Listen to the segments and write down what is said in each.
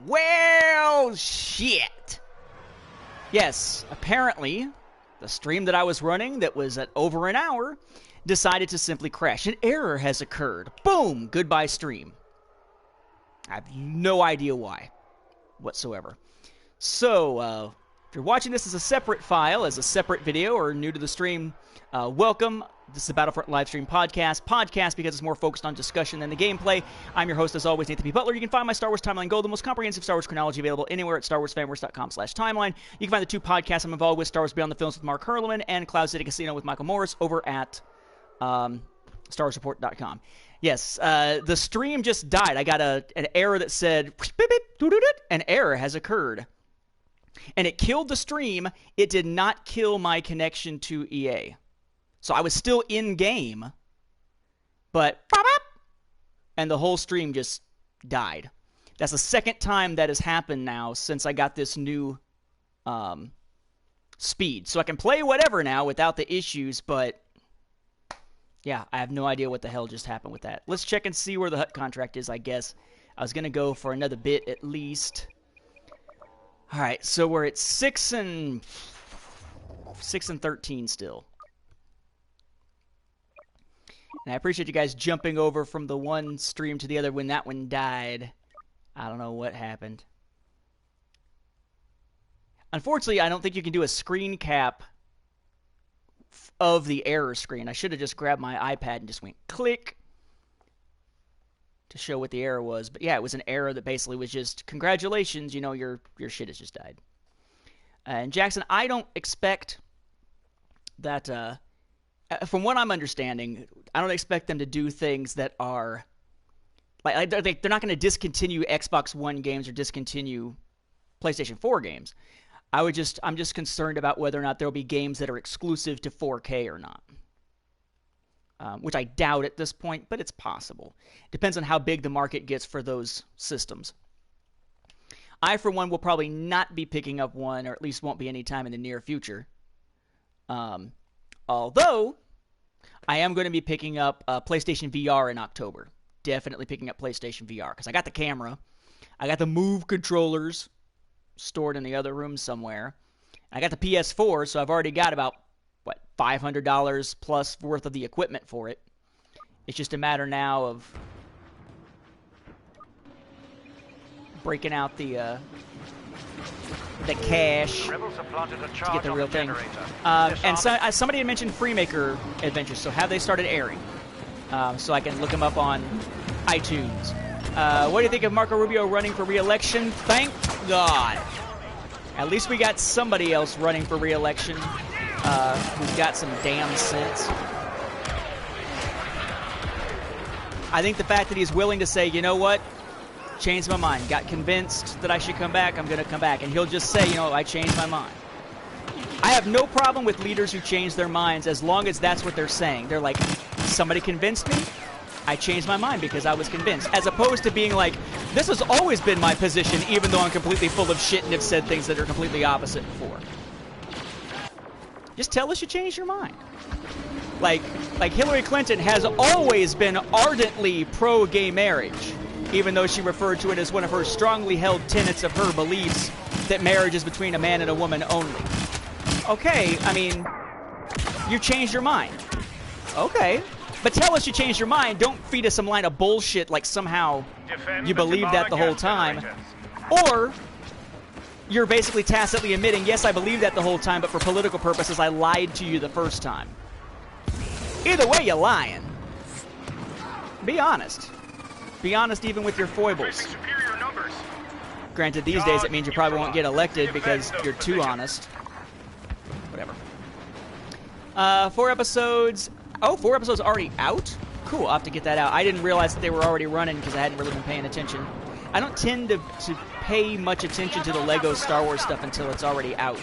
Well, shit. Yes, apparently, the stream that I was running that was at over an hour decided to simply crash. An error has occurred. Boom! Goodbye, stream. I have no idea why whatsoever. So, if you're watching this as a separate file, as a separate video, or new to the stream, welcome. This is the Battlefront Livestream podcast because it's more focused on discussion than the gameplay. I'm your host, as always, Nathan P. Butler. You can find my Star Wars Timeline Gold, the most comprehensive Star Wars chronology available anywhere at StarWarsFanWars.com/timeline. You can find the two podcasts I'm involved with, Star Wars Beyond the Films with Mark Herleman and Cloud City Casino with Michael Morris, over at StarWarsReport.com. Yes, the stream just died. I got an error that said, an error has occurred. And it killed the stream. It did not kill my connection to EA. So I was still in game, but and the whole stream just died. That's the second time that has happened now since I got this new speed. So I can play whatever now without the issues, but yeah, I have no idea what the hell just happened with that. Let's check and see where the HUT contract is, I guess. I was going to go for another bit at least. All right, so we're at 6 and 13 still. And I appreciate you guys jumping over from the one stream to the other when that one died. I don't know what happened. Unfortunately, I don't think you can do a screen cap of the error screen. I should have just grabbed my iPad and just went click to show what the error was. But yeah, it was an error that basically was just, congratulations, you know, your shit has just died. And Jackson, I don't expect that, from what I'm understanding, I don't expect them to do things that are, like they're not going to discontinue Xbox One games or discontinue PlayStation 4 games. I'm just concerned about whether or not there will be games that are exclusive to 4K or not. Which I doubt at this point, but it's possible. Depends on how big the market gets for those systems. I, for one, will probably not be picking up one, or at least won't be any time in the near future. Although, I am going to be picking up PlayStation VR in October. Definitely picking up PlayStation VR, because I got the camera. I got the Move controllers stored in the other room somewhere. I got the PS4, so I've already got about, $500 plus worth of the equipment for it. It's just a matter now of breaking out the cash to get the real thing. And so, somebody had mentioned Freemaker Adventures, so have they started airing? So I can look them up on iTunes. What do you think of Marco Rubio running for re-election? Thank God. At least we got somebody else running for re-election who's got some damn sense. I think the fact that he's willing to say, you know what, changed my mind, got convinced that I should come back, I'm going to come back. And he'll just say, you know, I changed my mind. I have no problem with leaders who change their minds as long as that's what they're saying. They're like, somebody convinced me, I changed my mind because I was convinced. As opposed to being like, this has always been my position, even though I'm completely full of shit and have said things that are completely opposite before. Just tell us you changed your mind. Like Hillary Clinton has always been ardently pro-gay marriage, even though she referred to it as one of her strongly held tenets of her beliefs that marriage is between a man and a woman only. Okay, I mean, you changed your mind. Okay. But tell us you changed your mind. Don't feed us some line of bullshit like somehow you believed that the whole time. Or you're basically tacitly admitting, yes, I believed that the whole time, but for political purposes, I lied to you the first time. Either way, you're lying. Be honest. Be honest even with your foibles. Granted, these days it means you probably won't get elected because you're too honest. Whatever. 4 episodes. Oh, 4 episodes already out? Cool, I'll have to get that out. I didn't realize that they were already running because I hadn't really been paying attention. I don't tend to pay much attention to the Lego Star Wars stuff until it's already out.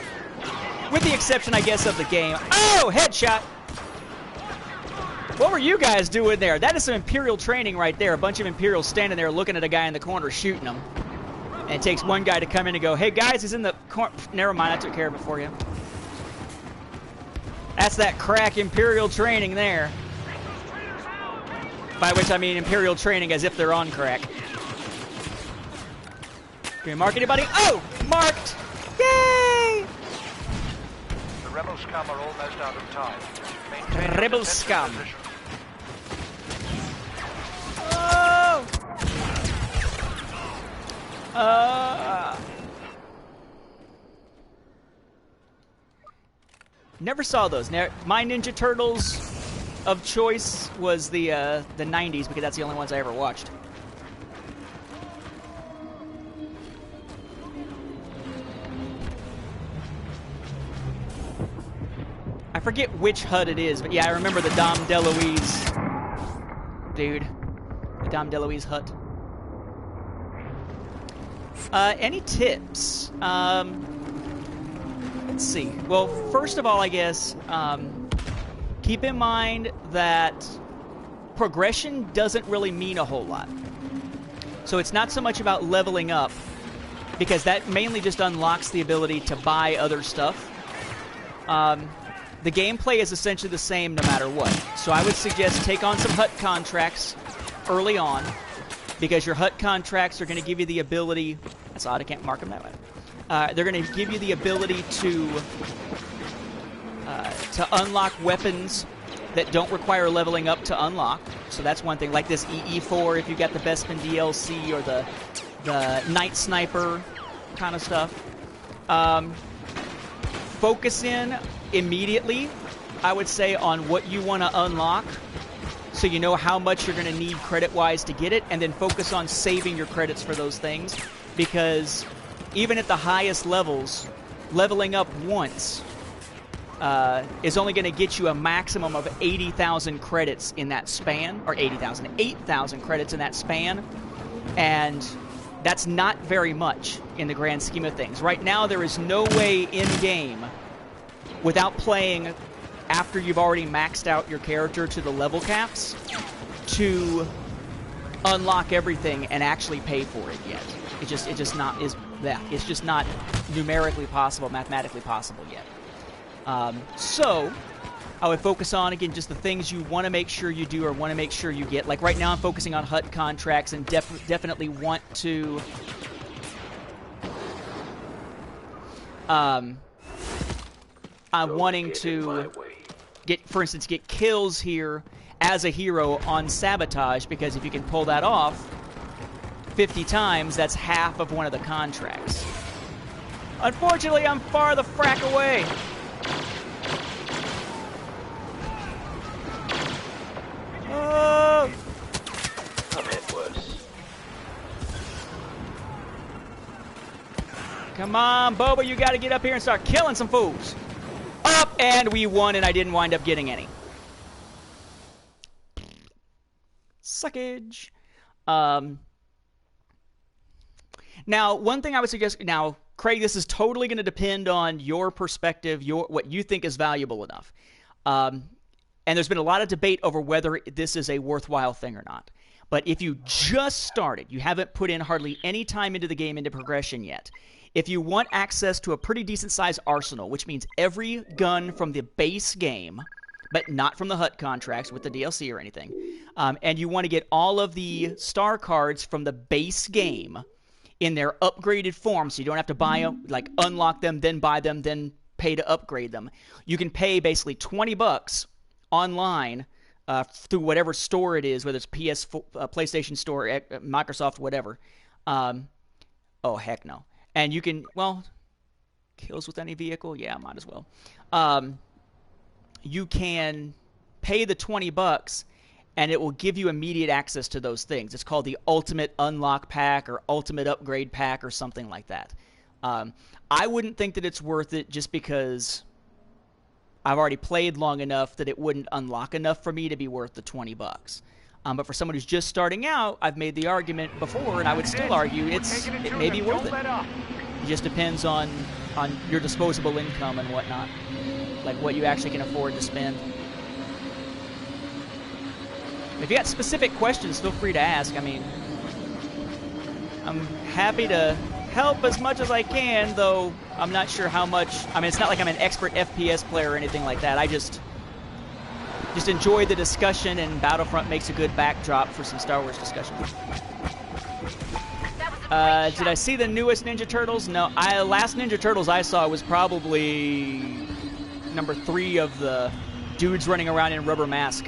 With the exception, I guess, of the game. Oh, headshot! What were you guys doing there? That is some Imperial training right there. A bunch of Imperials standing there looking at a guy in the corner shooting him. And it takes one guy to come in and go, hey, guys, he's in the corner. Never mind, I took care of it for you. That's that crack Imperial training there. By which I mean Imperial training as if they're on crack. Do we mark anybody? Oh! Marked! Yay! The rebel scum are almost out of time. Maintain Rebel your scum. position. Oh! Never saw those. My Ninja Turtles of choice was the 90s because that's the only ones I ever watched. I forget which HUD it is, but yeah, I remember the Dom DeLuise dude. The Dom DeLuise HUD. Any tips? Let's see. Well, first of all, I guess, keep in mind that progression doesn't really mean a whole lot. So it's not so much about leveling up, because that mainly just unlocks the ability to buy other stuff. The gameplay is essentially the same no matter what. So I would suggest take on some HUT contracts early on, because your HUT contracts are going to give you the ability... That's odd, I can't mark them that way. They're going to give you the ability to unlock weapons that don't require leveling up to unlock. So that's one thing, like this EE4 if you got the Bespin DLC or the Night Sniper kind of stuff. Focus in immediately, I would say, on what you want to unlock, so you know how much you're going to need credit-wise to get it, and then focus on saving your credits for those things, because even at the highest levels, leveling up once is only going to get you a maximum of 80,000 credits in that span, or 8,000 credits in that span, and that's not very much in the grand scheme of things. Right now, there is no way in-game, without playing after you've already maxed out your character to the level caps, to unlock everything and actually pay for it yet. It's just not numerically possible, mathematically possible yet. So I would focus on, again, just the things you want to make sure you do or want to make sure you get. Like right now I'm focusing on HUT contracts and definitely want to I'm wanting to get, for instance, get kills here as a hero on Sabotage, because if you can pull that off 50 times, that's half of one of the contracts. Unfortunately, I'm far the frack away. Oh! I've had worse. Come on, Boba, you got to get up here and start killing some fools. Up, and we won, and I didn't wind up getting any. Suckage. Now, one thing I would suggest... Now, Craig, this is totally going to depend on your perspective, what you think is valuable enough. And there's been a lot of debate over whether this is a worthwhile thing or not. But if you just started, you haven't put in hardly any time into the game, into progression yet, if you want access to a pretty decent-sized arsenal, which means every gun from the base game, but not from the HUT contracts with the DLC or anything, and you want to get all of the star cards from the base game in their upgraded form, so you don't have to buy them, like unlock them, then buy them, then pay to upgrade them. You can pay basically $20 online through whatever store it is, whether it's PS4, PlayStation Store, Microsoft, whatever. Oh, heck no. And you can, well, kills with any vehicle? Yeah, might as well. You can pay the $20, and it will give you immediate access to those things. It's called the Ultimate Unlock Pack or Ultimate Upgrade Pack or something like that. I wouldn't think that it's worth it just because I've already played long enough that it wouldn't unlock enough for me to be worth the $20. But for someone who's just starting out, I've made the argument before, and I would still argue it may be worth it. It just depends on your disposable income and whatnot, like what you actually can afford to spend. If you got specific questions, feel free to ask. I mean, I'm happy to help as much as I can, though I'm not sure how much. I mean, it's not like I'm an expert FPS player or anything like that. I just enjoy the discussion, and Battlefront makes a good backdrop for some Star Wars discussion. That was a Did I see the newest Ninja Turtles? No. Last Ninja Turtles I saw was probably number 3 of the dudes running around in rubber mask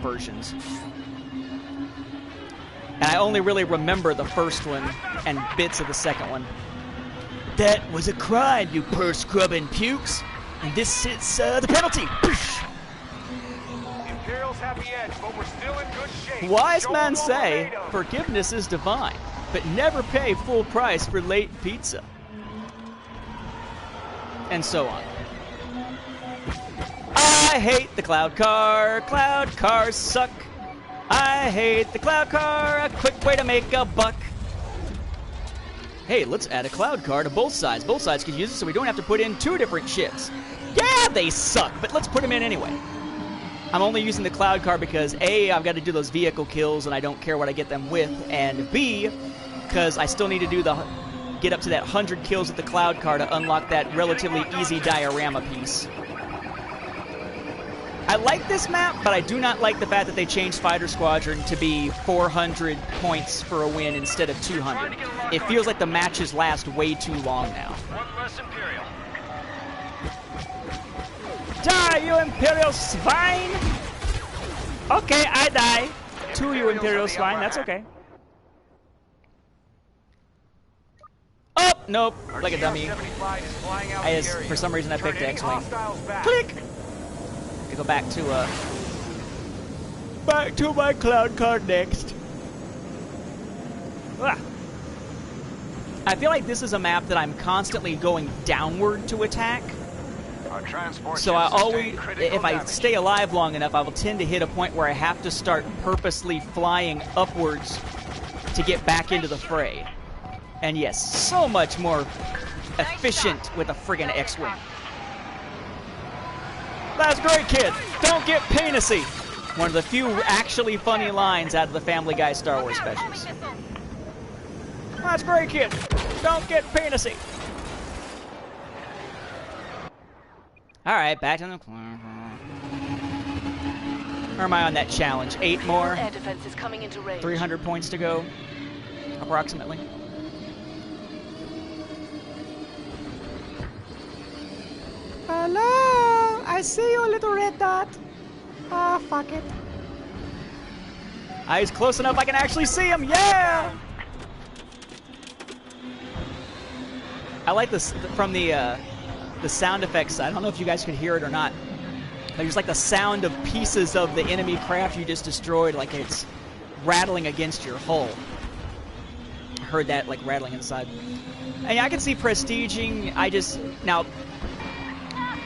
versions. And I only really remember the first one and bits of the second one. That was a crime, you purse-scrubbing pukes. And this is the penalty. Imperials have the edge, but we're still in good shape. Wise men say forgiveness is divine, but never pay full price for late pizza. And so on. I hate the cloud car. Cloud cars suck. I hate the cloud car. A quick way to make a buck. Hey, let's add a cloud car to both sides. Both sides can use it so we don't have to put in 2 different ships. Yeah, they suck, but let's put them in anyway. I'm only using the cloud car because A, I've got to do those vehicle kills and I don't care what I get them with, and B, because I still need to do get up to that 100 kills with the cloud car to unlock that relatively easy diorama piece. I like this map, but I do not like the fact that they changed Fighter Squadron to be 400 points for a win instead of 200. It feels like the matches last way too long now. One less Imperial. Die, you Imperial swine! Okay, I die. 2 you Imperial swine, that's okay. Oh, nope, like a dummy. For some reason I picked X-Wing. Click! Go back to my cloud car next. Ah. I feel like this is a map that I'm constantly going downward to attack. So I always, if I stay alive long enough, I will tend to hit a point where I have to start purposely flying upwards to get back into the fray. And yes, so much more efficient with a friggin' X-Wing. That's great, kid. Don't get penisy. One of the few actually funny lines out of the Family Guy Star Wars specials. That's great, kid. Don't get penisy. All right, back to the corner. Where am I on that challenge? 8 more. Air defense is coming into range. 300 points to go, approximately. Hello, I see you, little red dot. Ah, fuck it. He's close enough I can actually see him. Yeah. I like this from the sound effects side. I don't know if you guys could hear it or not. There's like the sound of pieces of the enemy craft you just destroyed, like it's rattling against your hull. I heard that like rattling inside. And I can see prestiging. Now,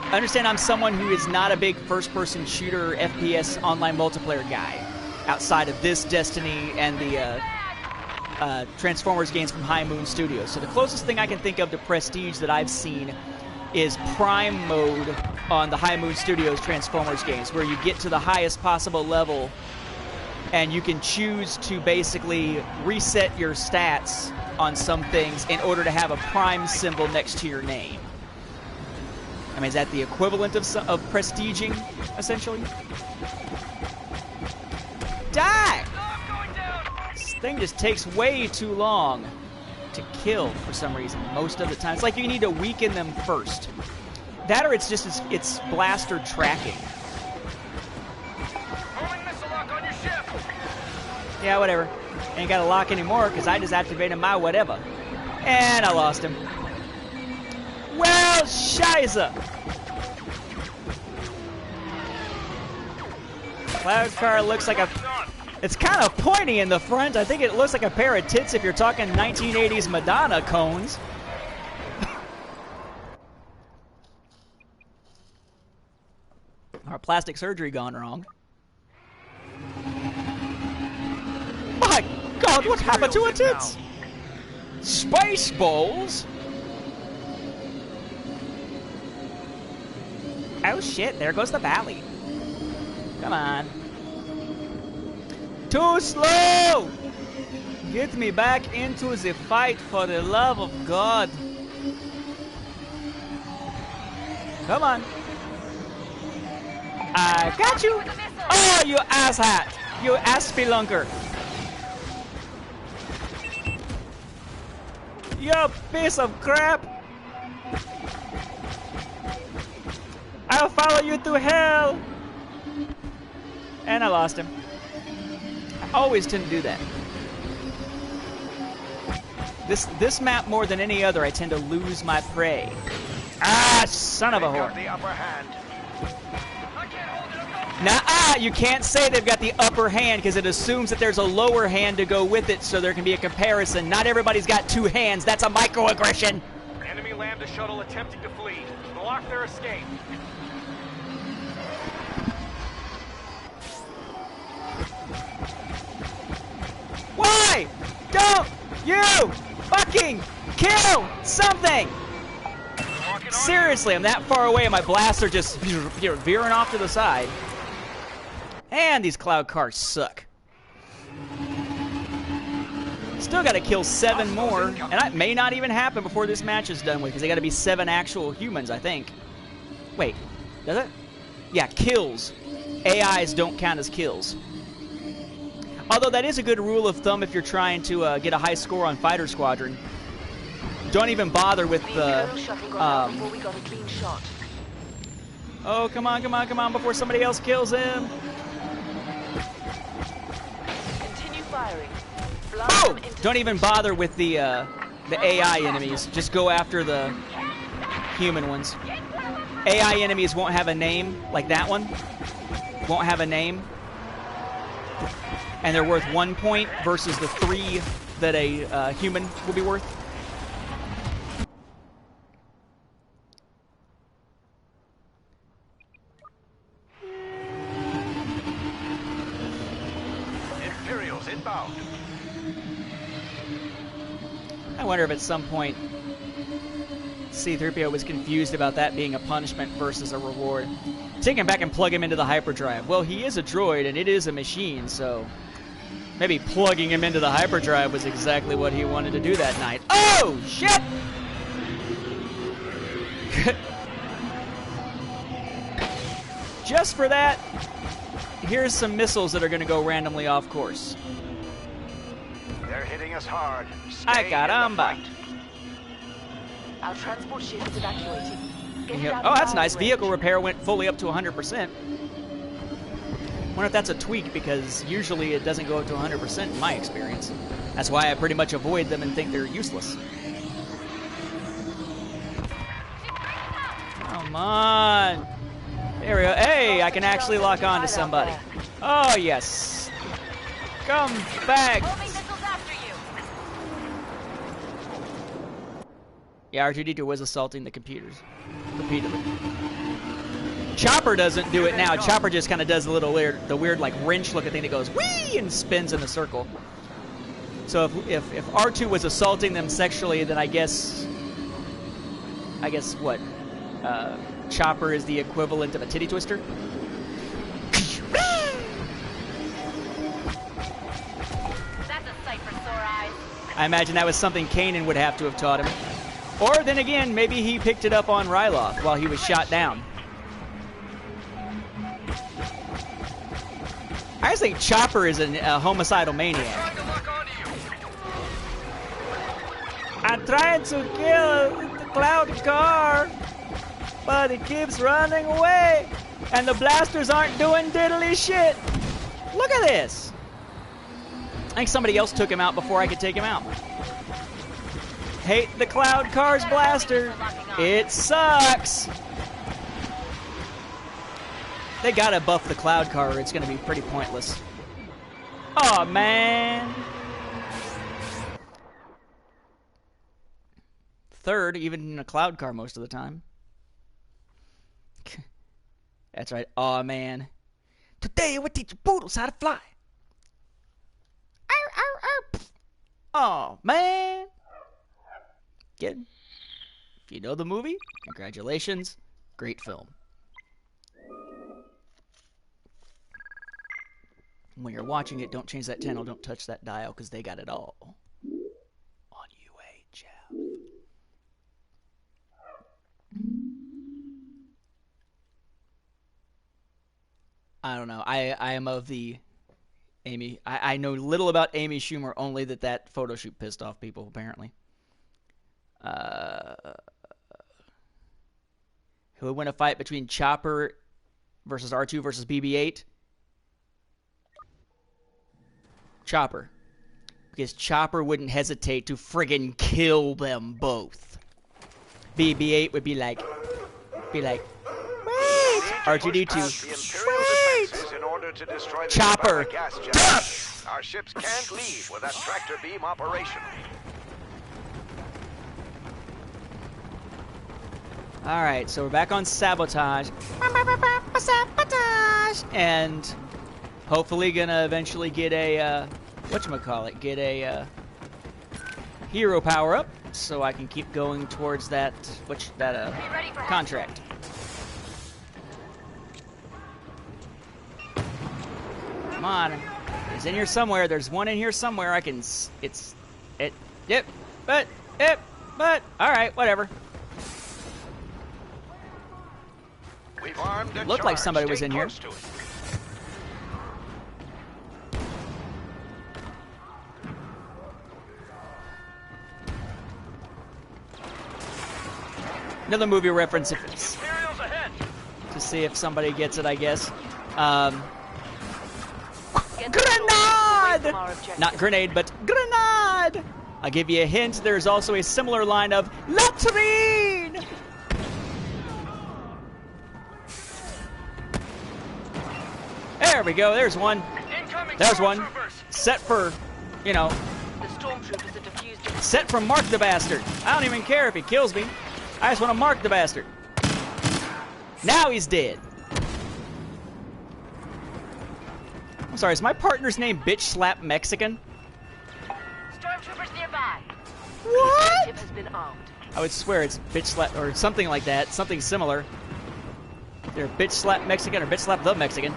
I understand I'm someone who is not a big first-person shooter FPS online multiplayer guy outside of this Destiny and the Transformers games from High Moon Studios. So the closest thing I can think of to Prestige that I've seen is Prime mode on the High Moon Studios Transformers games, where you get to the highest possible level and you can choose to basically reset your stats on some things in order to have a Prime symbol next to your name. I mean, is that the equivalent of prestiging, essentially? Die! This thing just takes way too long to kill for some reason, most of the time. It's like you need to weaken them first. That or it's just it's blaster tracking. Yeah, whatever. Ain't got to lock anymore because I just activated my whatever. And I lost him. Well, shiza! Cloud car looks like a... It's kind of pointy in the front. I think it looks like a pair of tits if you're talking 1980s Madonna cones. Our plastic surgery gone wrong. My God, what happened to her tits? Space balls? Oh shit, there goes the valley. Come on. Too slow! Get me back into the fight for the love of God. Come on. I got you! Oh, you asshat! You ass spelunker! You piece of crap! I'll follow you to hell! And I lost him. I always tend to do that. This map, more than any other, I tend to lose my prey. Ah, son of a whore. The upper hand. Nuh-uh, you can't say they've got the upper hand because it assumes that there's a lower hand to go with it, so there can be a comparison. Not everybody's got two hands. That's a microaggression. Enemy Lambda shuttle attempting to flee. Block their escape. Why don't you fucking kill something? Seriously, I'm that far away and my blasts are just veering off to the side. And these cloud cars suck. Still got to kill 7 more, and that may not even happen before this match is done with, because they got to be 7 actual humans, I think. Wait, does it? Yeah, kills. AIs don't count as kills. Although that is a good rule of thumb if you're trying to get a high score on Fighter Squadron. Don't even bother with the... Oh, come on, come on, come on, before somebody else kills him. Continue firing. Oh! Don't even bother with the AI enemies. Just go after the human ones. AI enemies won't have a name, like that one. Won't have a name. And they're worth 1 point versus the 3 that a human will be worth. Imperials inbound. I wonder if at some point C-3PO was confused about that being a punishment versus a reward. Take him back and plug him into the hyperdrive. Well, he is a droid and it is a machine, so maybe plugging him into the hyperdrive was exactly what he wanted to do that night. Oh, shit! Just for that, here's some missiles that are going to go randomly off course. They're hitting us hard. Ay, caramba. Our transport ship is evacuating. Oh, that's nice. Vehicle repair went fully up to 100%. Wonder if that's a tweak, because usually it doesn't go up to 100% in my experience. That's why I pretty much avoid them and think they're useless. Come on. There we go. Hey, I can actually lock on to somebody. Oh, yes. Come back. Yeah, R2-D2 was assaulting the computers repeatedly. Chopper doesn't do it now. Chopper just kind of does the weird like wrench looking thing that goes whee and spins in a circle. So if R2 was assaulting them sexually, then I guess what? Chopper is the equivalent of a titty twister. That's a sight for sore eyes. I imagine that was something Kanan would have to have taught him. Or then again, maybe he picked it up on Ryloth while he was shot down. I just think Chopper is a homicidal maniac. I'm trying to kill the cloud car, but it keeps running away, and the blasters aren't doing diddly shit. Look at this. I think somebody else took him out before I could take him out. Hate the cloud car's blaster. It sucks. They gotta buff the cloud car or it's gonna be pretty pointless. Aw, man. Third, even in a cloud car most of the time. That's right. Aw, man. Today we'll teach poodles how to fly. Arr, arr, arr. Aw, man. Again, if you know the movie, congratulations. Great film. When you're watching it, don't change that channel, don't touch that dial, because they got it all on UHF. I don't know. I am of the Amy. I know little about Amy Schumer, only that photo shoot pissed off people, apparently. Who would win a fight between Chopper versus R2 versus BB-8? Chopper. Because Chopper wouldn't hesitate to friggin' kill them both. BB-8 would be like, wait! R2-D2, wait! In order to destroy the Chopper! gas jet. Our ships can't leave without tractor beam operational. Alright, so we're back on sabotage. Sabotage! And hopefully gonna eventually get a, whatchamacallit, get a, hero power-up, so I can keep going towards that, contract. Come on. It's in here somewhere. There's one in here somewhere. I can, but, alright, whatever. We've armed a Looked like charge. somebody was Stay in here. close to it. Another movie reference if it's, Imperials ahead. to see if somebody gets it, I guess. Get the soldiers away from Grenade! our objective. Not grenade, but grenade! I'll give you a hint. There's also a similar line of latrine! There we go. There's one. Incoming There's one. stormtroopers. Set for, you know, The stormtroopers are defused. set for Mark the Bastard. I don't even care if he kills me. I just want to mark the bastard. Now he's dead. I'm sorry, is my partner's name Bitch Slap Mexican? Stormtroopers nearby. What? Objective has been armed. I would swear it's Bitch Slap or something like that, something similar. They're Bitch Slap Mexican or Bitch Slap the Mexican.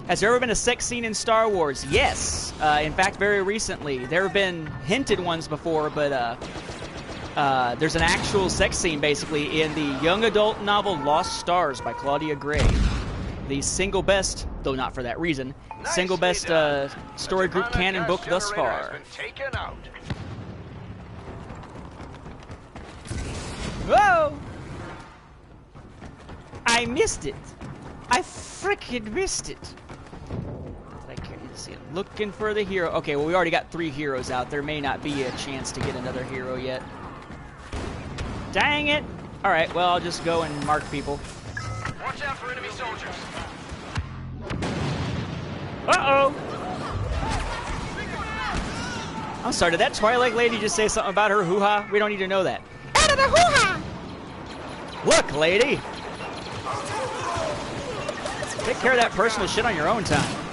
Has there ever been a sex scene in Star Wars? Yes. In fact, very recently. There have been hinted ones before, but there's an actual sex scene, basically, in the young adult novel Lost Stars by Claudia Gray. The single best, though not for that reason, single best story group canon book thus far. Taken out. Whoa! I missed it. I frickin' missed it. I can't see it. Looking for the hero. Okay, well, we already got 3 heroes out. There may not be a chance to get another hero yet. Dang it! Alright, well, I'll just go and mark people. Watch out for enemy soldiers. Uh-oh! I'm sorry, did that Twilight lady just say something about her hoo-ha? We don't need to know that. Out of the hoo-ha! Look, lady! Take care of that personal shit on your own time.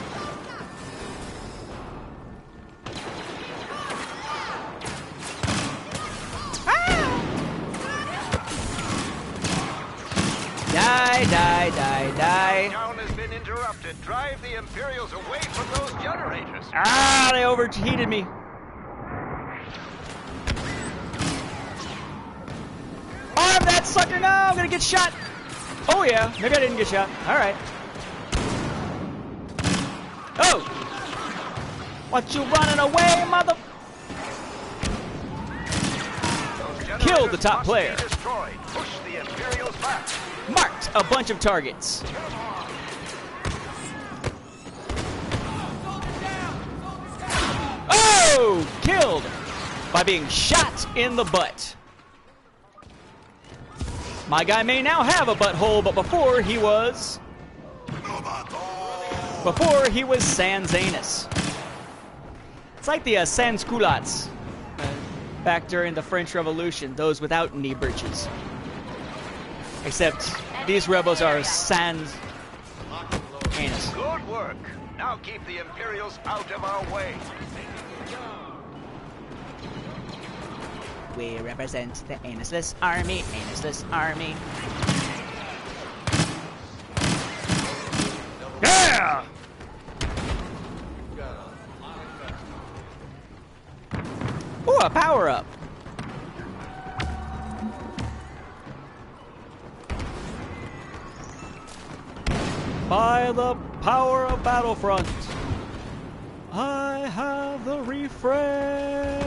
Die, die, die, die. Countdown has been interrupted. Drive the Imperials away from those generators. Ah, they overheated me. Arm that sucker! No, I'm gonna get shot. Oh yeah, maybe I didn't get shot. All right. Oh! What you running away, mother? Killed the top player. Push the Imperials back. Marked a bunch of targets. Oh! Killed by being shot in the butt. My guy may now have a butthole, but before he was sans anus. It's like the sans culottes back during the French Revolution, those without knee breeches. Except these rebels are sans anus. Good work. Now keep the Imperials out of our way. We represent the anusless army, anusless army. Yeah! Ooh, a power-up. By the power of Battlefront, I have the refresh.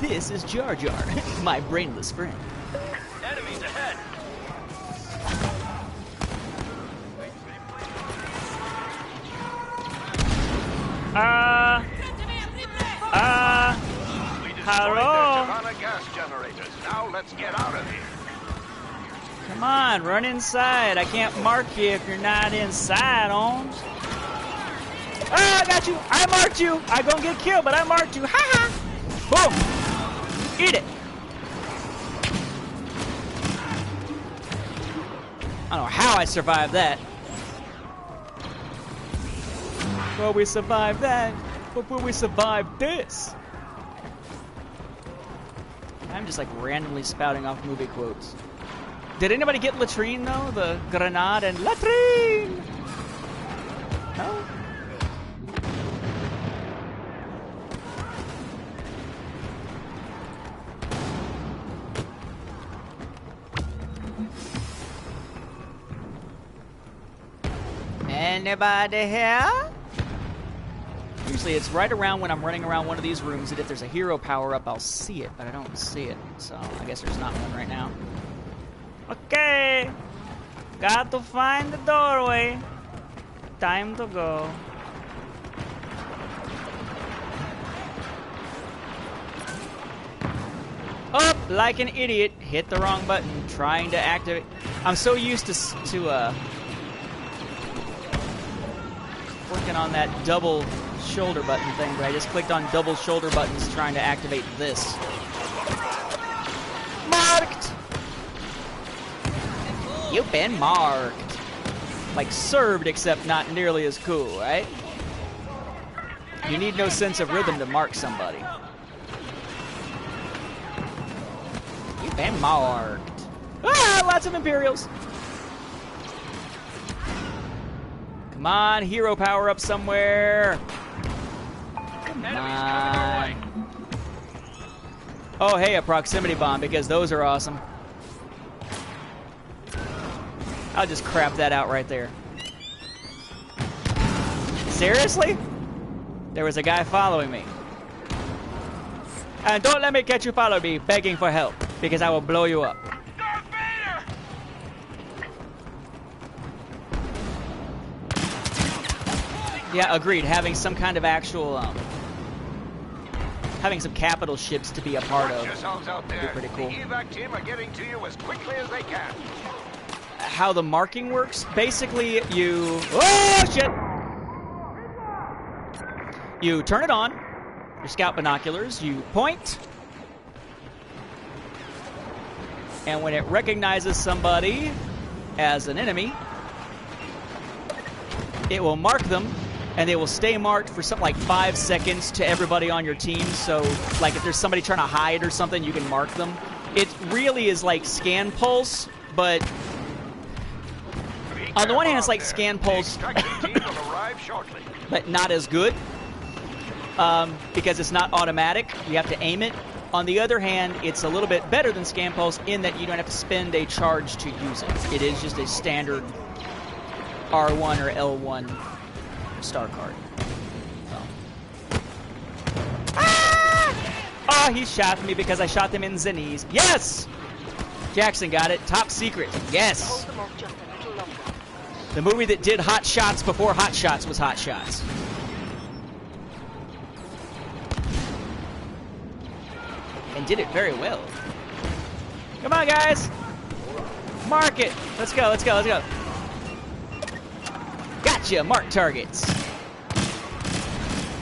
This is Jar Jar, my brainless friend. Enemies ahead. We destroyed hello? their Savannah gas generators. Now let's get out of here. Come on, run inside. I can't mark you if you're not inside, Holmes. Oh, I got you. I marked you. I gonna get killed, but I marked you. Ha ha. Boom. Eat it. I don't know how I survived that. Well, we survived that, but will we survive this? I'm just like randomly spouting off movie quotes. Did anybody get latrine though? The grenade and latrine? No? Anybody here? Usually it's right around when I'm running around one of these rooms that if there's a hero power-up, I'll see it, but I don't see it. So I guess there's not one right now. Okay. Got to find the doorway. Time to go. Oh, like an idiot, hit the wrong button, trying to activate. I'm so used to working on that double shoulder button thing, but I just clicked on double shoulder buttons trying to activate this. Marked! You've been marked. Like served, except not nearly as cool, right? You need no sense of rhythm to mark somebody. You've been marked. Ah, lots of Imperials. Come on, hero power up somewhere. Come on. Oh, hey, a proximity bomb, because those are awesome. I'll just crap that out right there. Seriously? There was a guy following me. And don't let me catch you follow me begging for help, because I will blow you up. Darth Vader! Yeah, agreed. Having some kind of actual, having some capital ships to be a part of Yourselves out would be there. pretty cool. The evac team are getting to you as quickly as they can. How the marking works, basically you... Oh, shit! You turn it on, your scout binoculars, you point, and when it recognizes somebody as an enemy, it will mark them, and they will stay marked for something like 5 seconds to everybody on your team. So, like, if there's somebody trying to hide or something, you can mark them. It really is like scan pulse, but on the one hand, it's like scan pulse, but not as good, because it's not automatic. You have to aim it. On the other hand, it's a little bit better than scan pulse in that you don't have to spend a charge to use it. It is just a standard R1 or L1 star card. So. Ah! Oh, he shot me because I shot them in the knees. Yes! Jackson got it. Top secret. Yes! Hold them off just a little longer. The movie that did Hot Shots before Hot Shots was Hot Shots. And did it very well. Come on, guys! Mark it! Let's go, let's go, let's go. Gotcha! Mark targets.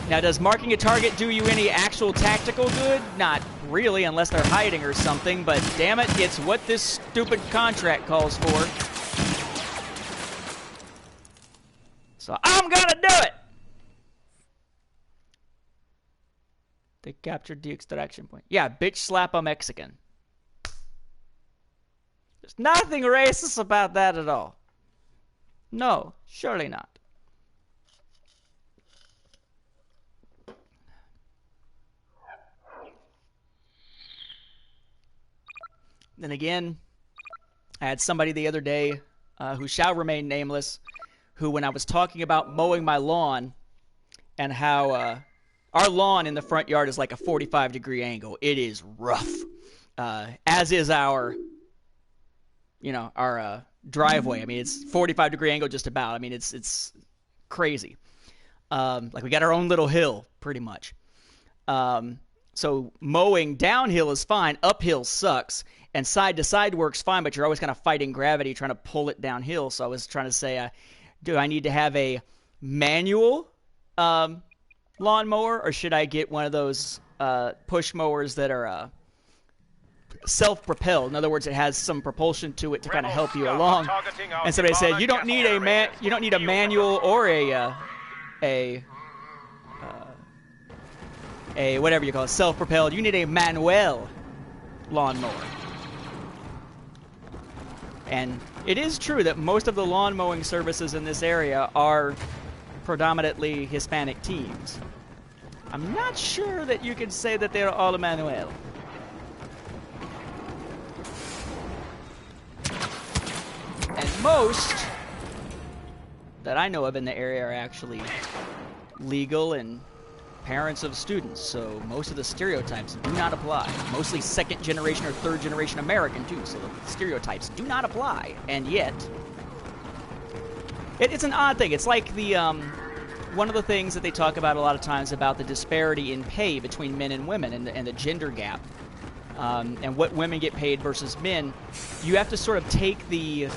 Now, does marking a target do you any actual tactical good? Not really, unless they're hiding or something, but damn it, it's what this stupid contract calls for. So I'm gonna do it! They captured the extraction point. Yeah, bitch slap a Mexican. There's nothing racist about that at all. No, surely not. Then again, I had somebody the other day who shall remain nameless, who, when I was talking about mowing my lawn and how our lawn in the front yard is like a 45-degree angle. It is rough, as is our driveway. I mean, it's 45-degree angle just about. I mean, it's crazy. Like we got our own little hill, pretty much. So mowing downhill is fine. Uphill sucks. And side to side works fine, but you're always kind of fighting gravity trying to pull it downhill. So I was trying to say, do I need to have a manual lawnmower, or should I get one of those push mowers that are self-propelled? In other words, it has some propulsion to it to kind of help you along. And somebody said, you don't need a manual or a whatever you call it, self-propelled. You need a manual lawnmower. And it is true that most of the lawn mowing services in this area are predominantly Hispanic teams. I'm not sure that you could say that they're all manual. And most that I know of in the area are actually legal and parents of students, so most of the stereotypes do not apply. Mostly second generation or third generation American too, so the stereotypes do not apply. And yet, it's an odd thing. It's like the one of the things that they talk about a lot of times about the disparity in pay between men and women and the gender gap, and what women get paid versus men. You have to sort of take the...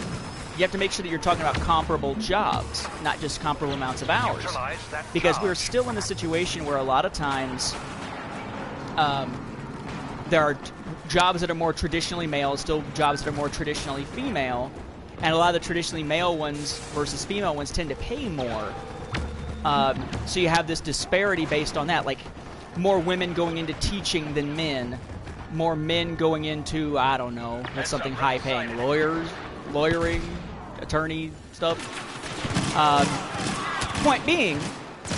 You have to make sure that you're talking about comparable jobs, not just comparable amounts of hours. Because we're still in a situation where a lot of times there are jobs that are more traditionally male, still jobs that are more traditionally female, and a lot of the traditionally male ones versus female ones tend to pay more. So you have this disparity based on that, like more women going into teaching than men, more men going into, I don't know, that's something high-paying, lawyering, attorney stuff. Point being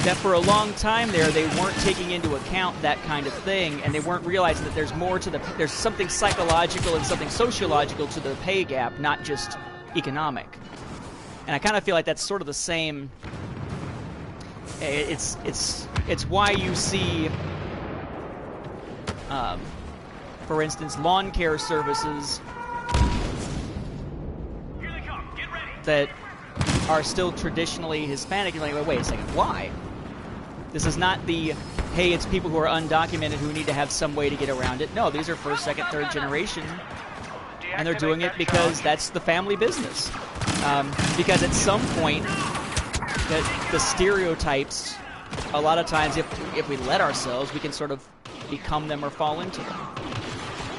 that for a long time there, they weren't taking into account that kind of thing, and they weren't realizing that there's more to there's something psychological and something sociological to the pay gap, not just economic. And I kind of feel like that's sort of the same. It's why you see, for instance, lawn care services that are still traditionally Hispanic. You're like, wait a second, why? This is not the, hey, it's people who are undocumented who need to have some way to get around it. No, these are first, second, third generation, and they're doing it because that's the family business. Because at some point, the stereotypes, a lot of times, if we let ourselves, we can sort of become them or fall into them.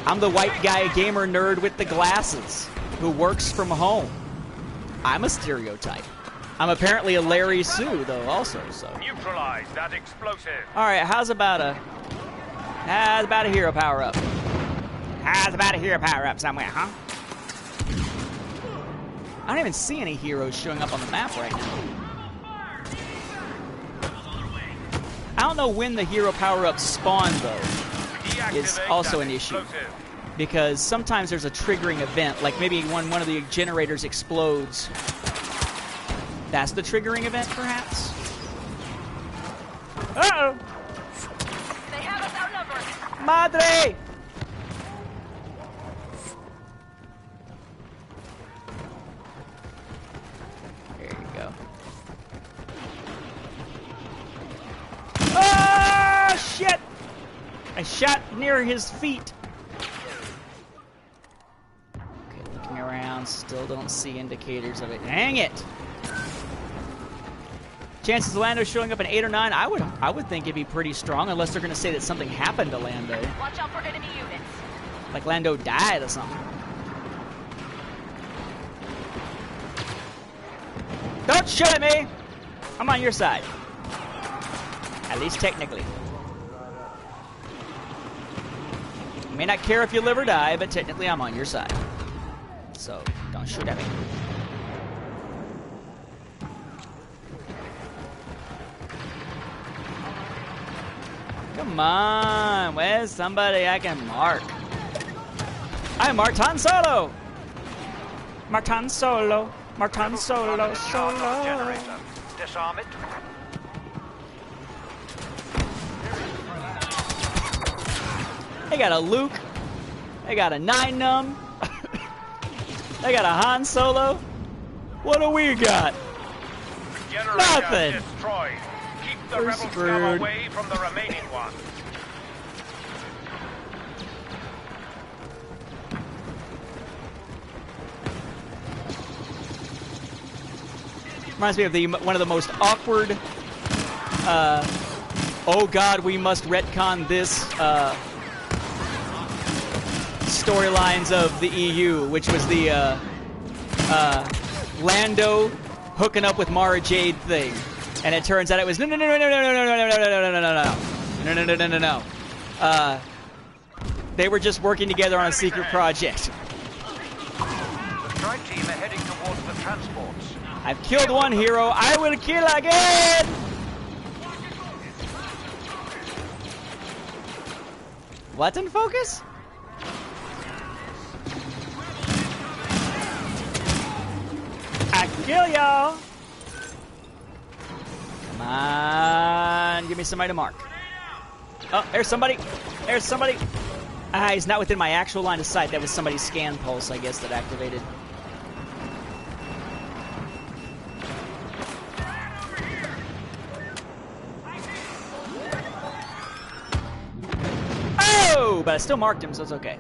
I'm the white guy gamer nerd with the glasses who works from home. I'm a stereotype. I'm apparently a Larry Sue, though, also. So. Neutralize that explosive. All right, how's about a hero power up? How's about a hero power up somewhere, huh? I don't even see any heroes showing up on the map right now. I don't know when the hero power ups spawn, though. Is also an issue. Because sometimes there's a triggering event, like maybe when one of the generators explodes. That's the triggering event, perhaps? Uh-oh! They have us outnumbered. Madre! There you go. Oh, shit! I shot near his feet. Around, still don't see indicators of it. Dang it! Chances of Lando showing up in 8 or 9, I would think it'd be pretty strong, unless they're going to say that something happened to Lando. Watch out for enemy units. Like Lando died or something. Don't shoot at me! I'm on your side. At least technically. You may not care if you live or die, but technically I'm on your side. So, don't shoot at me. Come on, where's somebody I can mark? I marked Han Solo! Martin Solo. Martin Rebels Solo. are in charge of the Solo. generator. Disarm it. They got a Luke. They got a 9-num. They got a Han Solo. What do we got? Generator Nothing. destroyed. Keep the We're rebel scum screwed. away from the remaining one. Reminds me of one of the most awkward, oh god, we must retcon this, storylines of the EU, which was the, Lando hooking up with Mara Jade thing. And it turns out it was no. They were just working together on a secret project. The strike team are heading towards the transports. I've killed one hero. I will kill again. What's in focus? I kill y'all. Come on, give me somebody to mark. Oh, there's somebody. There's somebody. Ah, he's not within my actual line of sight. That was somebody's scan pulse, I guess, that activated. Oh, but I still marked him, so it's okay.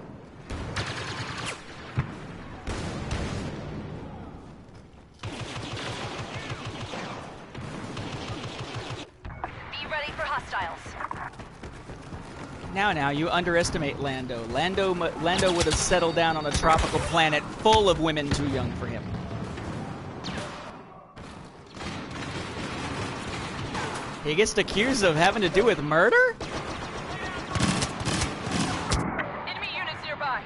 Be ready for hostiles. Now, you underestimate Lando. Lando would have settled down on a tropical planet full of women too young for him. He gets accused of having to do with murder? Enemy units nearby.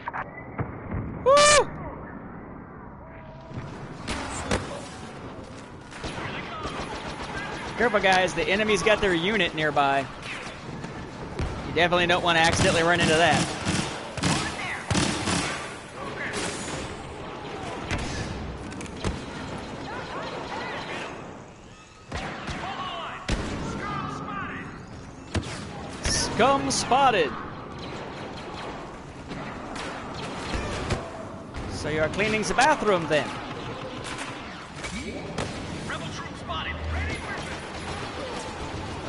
Woo! Careful, guys. The enemy's got their unit nearby. You definitely don't want to accidentally run into that. Scum spotted. So you're cleaning the bathroom then? Rebel troops spotted.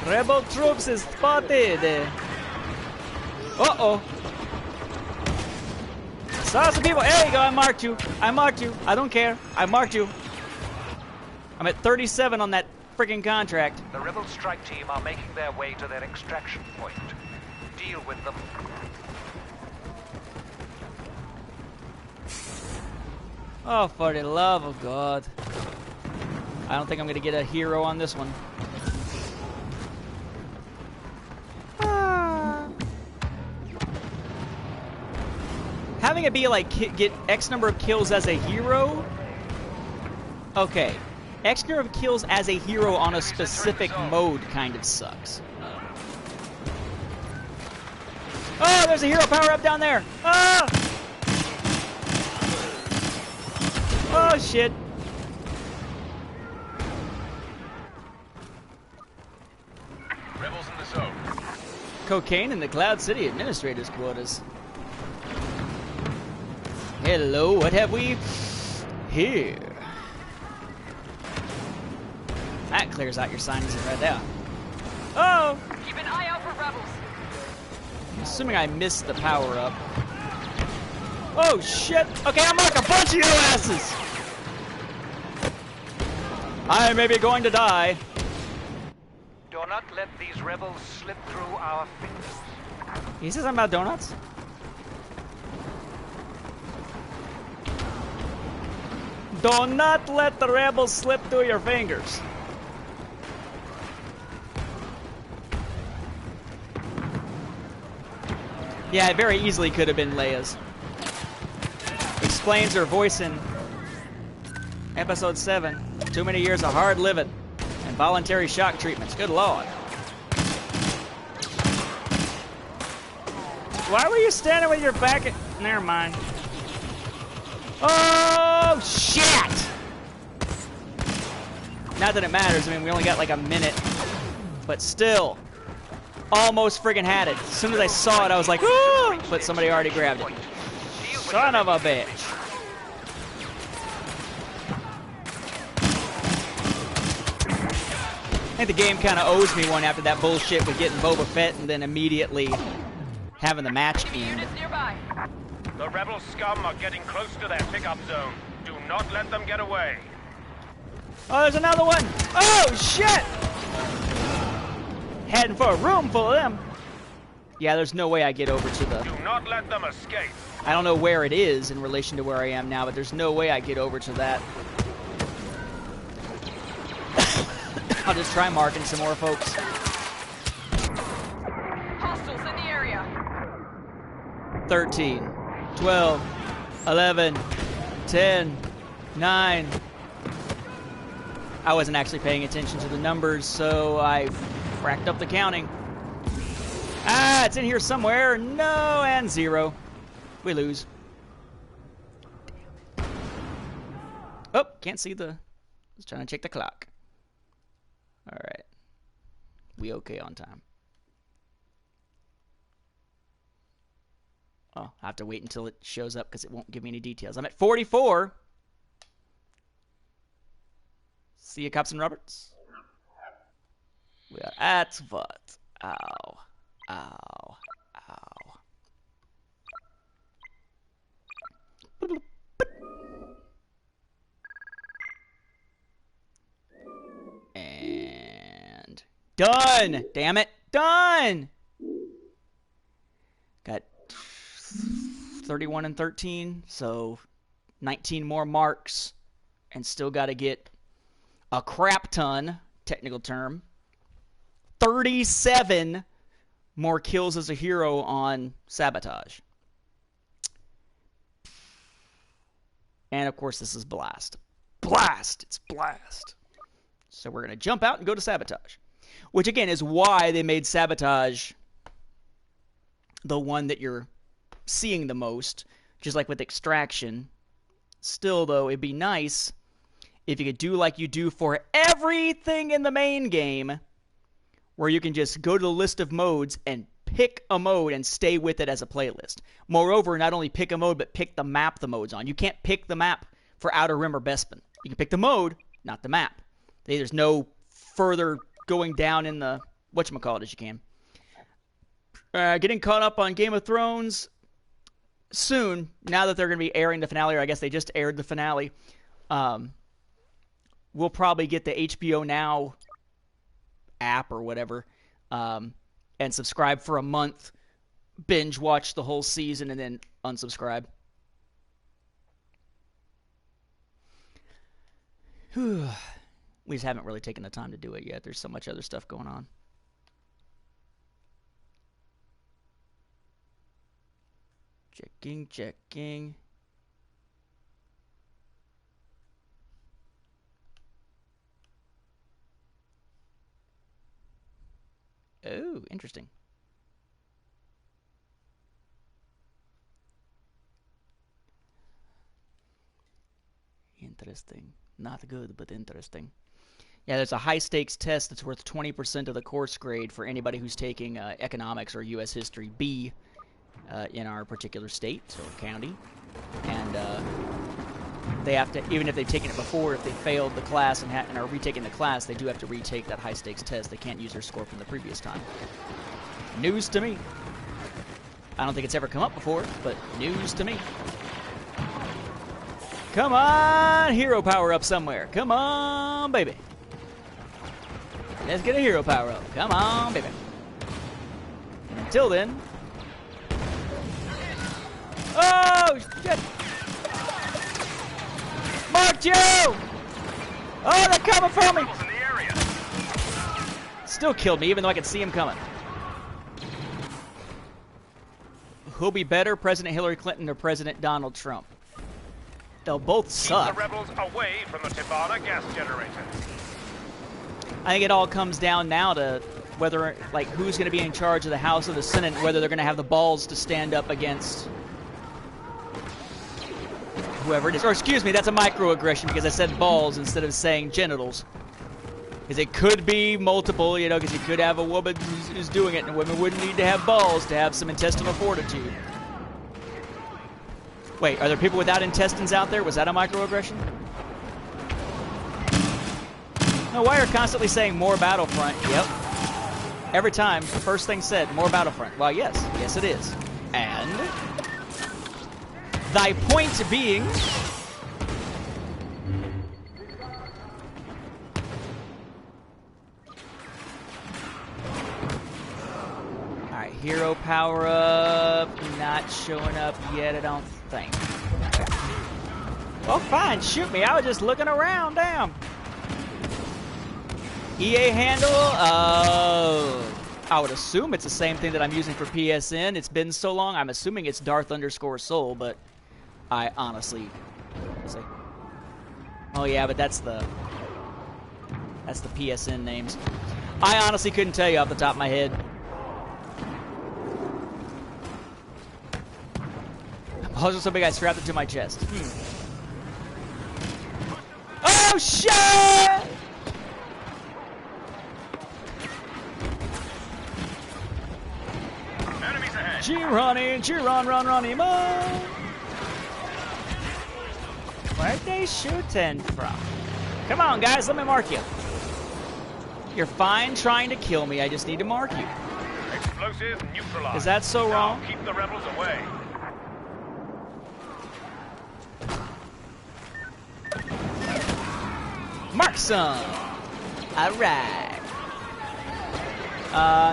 Rebel troops is spotted. Uh-oh. Saw some people. There you go. I marked you. I marked you. I don't care. I marked you. I'm at 37 on that freaking contract. The rebel strike team are making their way to their extraction point. Deal with them. Oh, for the love of God. I don't think I'm going to get a hero on this one. Having it be like get X number of kills as a hero? Okay. X number of kills as a hero on a specific mode kind of sucks. Oh, there's a hero power up down there! Ah! Oh, shit. Rebels in the zone. Cocaine in the Cloud City Administrator's Quarters. Hello, what have we here? That clears out your sinuses right there. Oh! Keep an eye out for rebels. I'm assuming I missed the power up. Oh shit! Okay, I'm like a bunch of you asses! I may be going to die. Do not let these rebels slip through our fingers. He says something about donuts? Do not let the rebels slip through your fingers. Yeah, it very easily could have been Leia's. Explains her voice in Episode 7. Too many years of hard living and voluntary shock treatments. Good lord. Why were you standing with your back at... Never mind. Oh, shit! Not that it matters. I mean, we only got like a minute. But still. Almost friggin' had it. As soon as I saw it, I was like, woo! But somebody already grabbed it. Son of a bitch. I think the game kind of owes me one after that bullshit with getting Boba Fett and then immediately having the match end. Units nearby. The rebel scum are getting close to their pickup zone. Do not let them get away. Oh, there's another one! Oh, shit! Heading for a room full of them. Yeah, there's no way I get over to the... Do not let them escape. I don't know where it is in relation to where I am now, but there's no way I get over to that. I'll just try marking some more folks. Hostiles in the area. 13, 12, 11, 10, 9. I wasn't actually paying attention to the numbers, so I racked up the counting. Ah, it's in here somewhere. No, and 0. We lose. Oh, can't see the... I was trying to check the clock. All right. We okay on time. Oh, I have to wait until it shows up because it won't give me any details. I'm at 44. See you, Cops and Roberts. We are at what? Ow. Ow. Ow. And done! Damn it! Done! Got 31 and 13, so 19 more marks, and still got to get a crap ton, technical term, 37 more kills as a hero on Sabotage. And of course this is Blast. Blast! It's Blast. So we're going to jump out and go to Sabotage. Which again is why they made Sabotage the one that you're seeing the most. Just like with Extraction. Still though, it'd be nice if you could do like you do for everything in the main game, where you can just go to the list of modes and pick a mode and stay with it as a playlist. Moreover, not only pick a mode, but pick the map the mode's on. You can't pick the map for Outer Rim or Bespin. You can pick the mode, not the map. There's no further going down in the whatchamacallit as you can. Getting caught up on Game of Thrones soon, now that they're going to be airing the finale, or I guess they just aired the finale. We'll probably get the HBO Now app or whatever, and subscribe for a month, binge watch the whole season, and then unsubscribe. We just haven't really taken the time to do it yet. There's so much other stuff going on. Checking. Oh, interesting. Interesting. Not good, but interesting. Yeah, there's a high-stakes test that's worth 20% of the course grade for anybody who's taking economics or U.S. History B in our particular state or county. And they have to, even if they've taken it before, if they failed the class and are retaking the class, they do have to retake that high-stakes test. They can't use their score from the previous time. News to me. I don't think it's ever come up before, but news to me. Come on, hero power up somewhere. Come on, baby. Let's get a hero power up. Come on, baby. And until then... Oh, shit! Mark Joe! Oh, they're coming for me! Still killed me, even though I could see him coming. Who'll be better, President Hillary Clinton or President Donald Trump? They'll both suck. Keep the rebels away from the Tivana gas generator. I think it all comes down now to whether, like, who's going to be in charge of the House or the Senate, and whether they're going to have the balls to stand up against whoever it is. Or, excuse me, that's a microaggression because I said balls instead of saying genitals. Because it could be multiple, you know, because you could have a woman who's doing it, and women wouldn't need to have balls to have some intestinal fortitude. Wait, are there people without intestines out there? Was that a microaggression? No, why are constantly saying more Battlefront? Yep. Every time, first thing said, more Battlefront. Well, yes. Yes, it is. And thy point being... Alright, hero power up. Not showing up yet, I don't think. Well, fine, shoot me. I was just looking around, damn. EA handle? I would assume it's the same thing that I'm using for PSN. It's been so long, I'm assuming it's Darth_Soul, but I honestly... Let's see. Oh yeah, but that's the PSN names. I honestly couldn't tell you off the top of my head. Also so big I strapped it to my chest. Oh shit! Run, mo! Where'd they shooting from? Come on, guys, let me mark you. You're fine trying to kill me, I just need to mark you. Explosive neutralized. Is that so wrong? Now keep the rebels away. Mark some! Alright.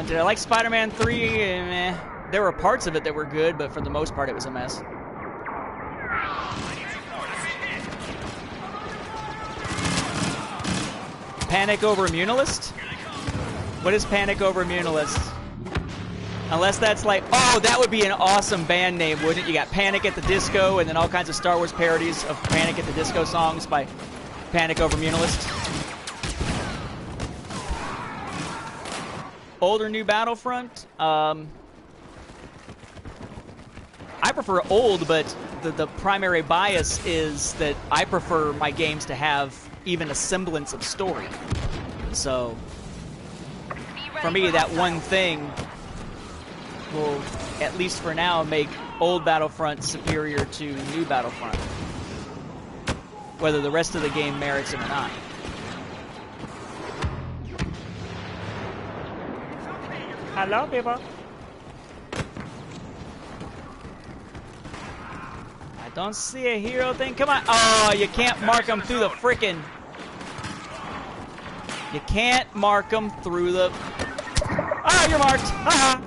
Did I like Spider-Man 3? Meh. There were parts of it that were good, but for the most part it was a mess. Panic over Immunalist? What is Panic over Immunalist? Unless that's like, oh, that would be an awesome band name, wouldn't it? You got Panic at the Disco, and then all kinds of Star Wars parodies of Panic at the Disco songs by Panic over Immunalist. Old or new Battlefront? I prefer old, but the primary bias is that I prefer my games to have even a semblance of story. So, for me, that one thing will, at least for now, make old Battlefront superior to new Battlefront. Whether the rest of the game merits it or not. Hello, people. I don't see a hero thing. Come on. Oh, you can't mark them through the frickin'... You can't mark them through the... Ah, you're marked. Haha.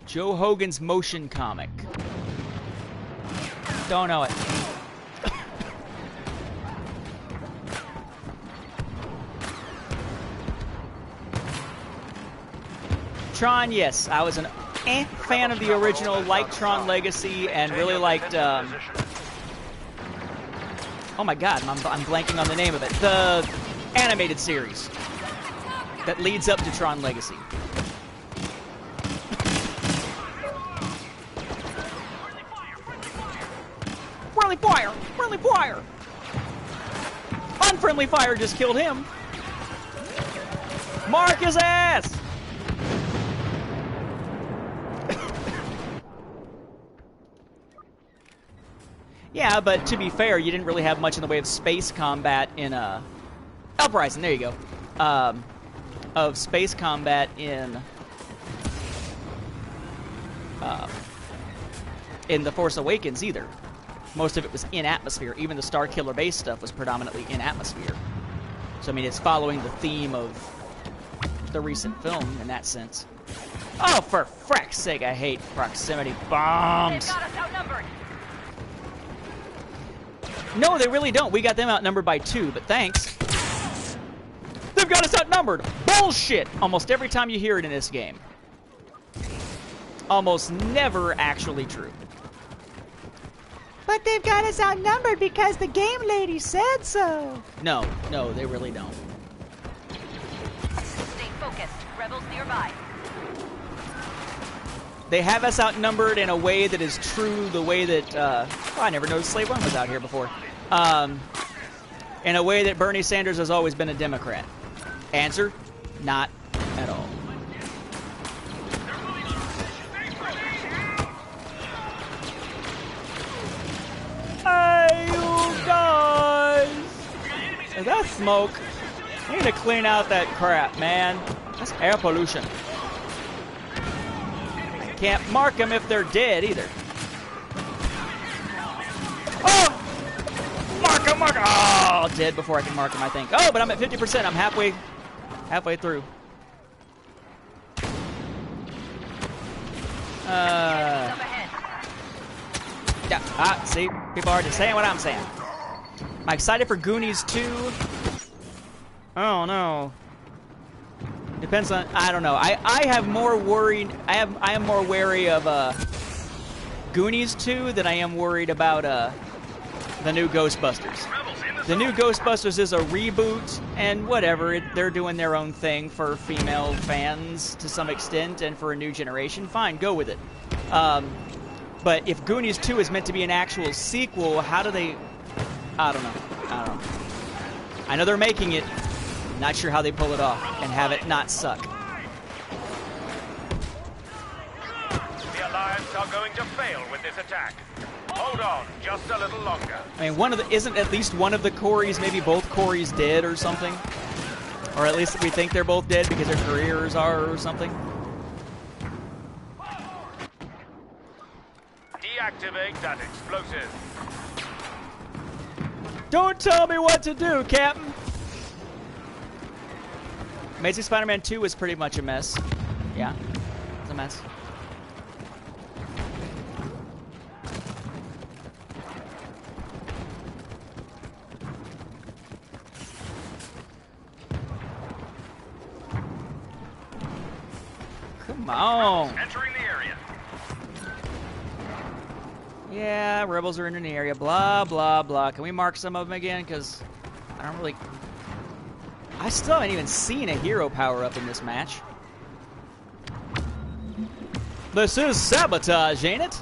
Joe Hogan's motion comic. Don't know it. Tron, yes. I was an fan of the original, liked Tron Legacy, and really liked... oh my god, I'm blanking on the name of it. The animated series that leads up to Tron Legacy. Friendly fire! Friendly fire! Unfriendly fire just killed him. Mark his ass! Yeah, but to be fair, you didn't really have much in the way of space combat in Uprising. There you go. Of space combat in The Force Awakens either. Most of it was in atmosphere. Even the Star Killer base stuff was predominantly in atmosphere. So I mean, it's following the theme of the recent film in that sense. Oh, for frack's sake, I hate proximity bombs. They've got us outnumbered. No, they really don't. We got them outnumbered by 2, but thanks. They've got us outnumbered. Bullshit! Almost every time you hear it in this game. Almost never actually true. But they've got us outnumbered because the game lady said so. No, they really don't. Stay focused. Rebels nearby. They have us outnumbered in a way that is true, the way that, I never noticed Slave 1 was out here before. in a way that Bernie Sanders has always been a Democrat? Answer, not at all. Hey, you guys! Is that smoke? I need to clean out that crap, man. That's air pollution. Can't mark them if they're dead either. Oh! Mark them, mark them! Oh, dead before I can mark them, I think. Oh, but I'm at 50%. I'm halfway through. Yeah, see? People are just saying what I'm saying. Am I excited for Goonies 2? Oh, no. Depends on, I don't know. I have more worried, I am more wary of Goonies 2 than I am worried about the new Ghostbusters. The new Ghostbusters is a reboot, and whatever, they're doing their own thing for female fans to some extent, and for a new generation, fine, go with it. But if Goonies 2 is meant to be an actual sequel, how do they... I don't know. I know they're making it. Not sure how they pull it off and have it not suck. The Alliance are going to fail with this attack. Hold on just a little longer. I mean, isn't at least one of the Corys, maybe both Corys dead or something? Or at least we think they're both dead because their careers are or something? Deactivate that explosive. Don't tell me what to do, Captain! Amazing Spider-Man 2 was pretty much a mess. Yeah, it's a mess. Come on! Entering the area. Yeah, rebels are in an area. Blah, blah, blah. Can we mark some of them again? Because I don't really... I still haven't even seen a hero power-up in this match. This is sabotage, ain't it?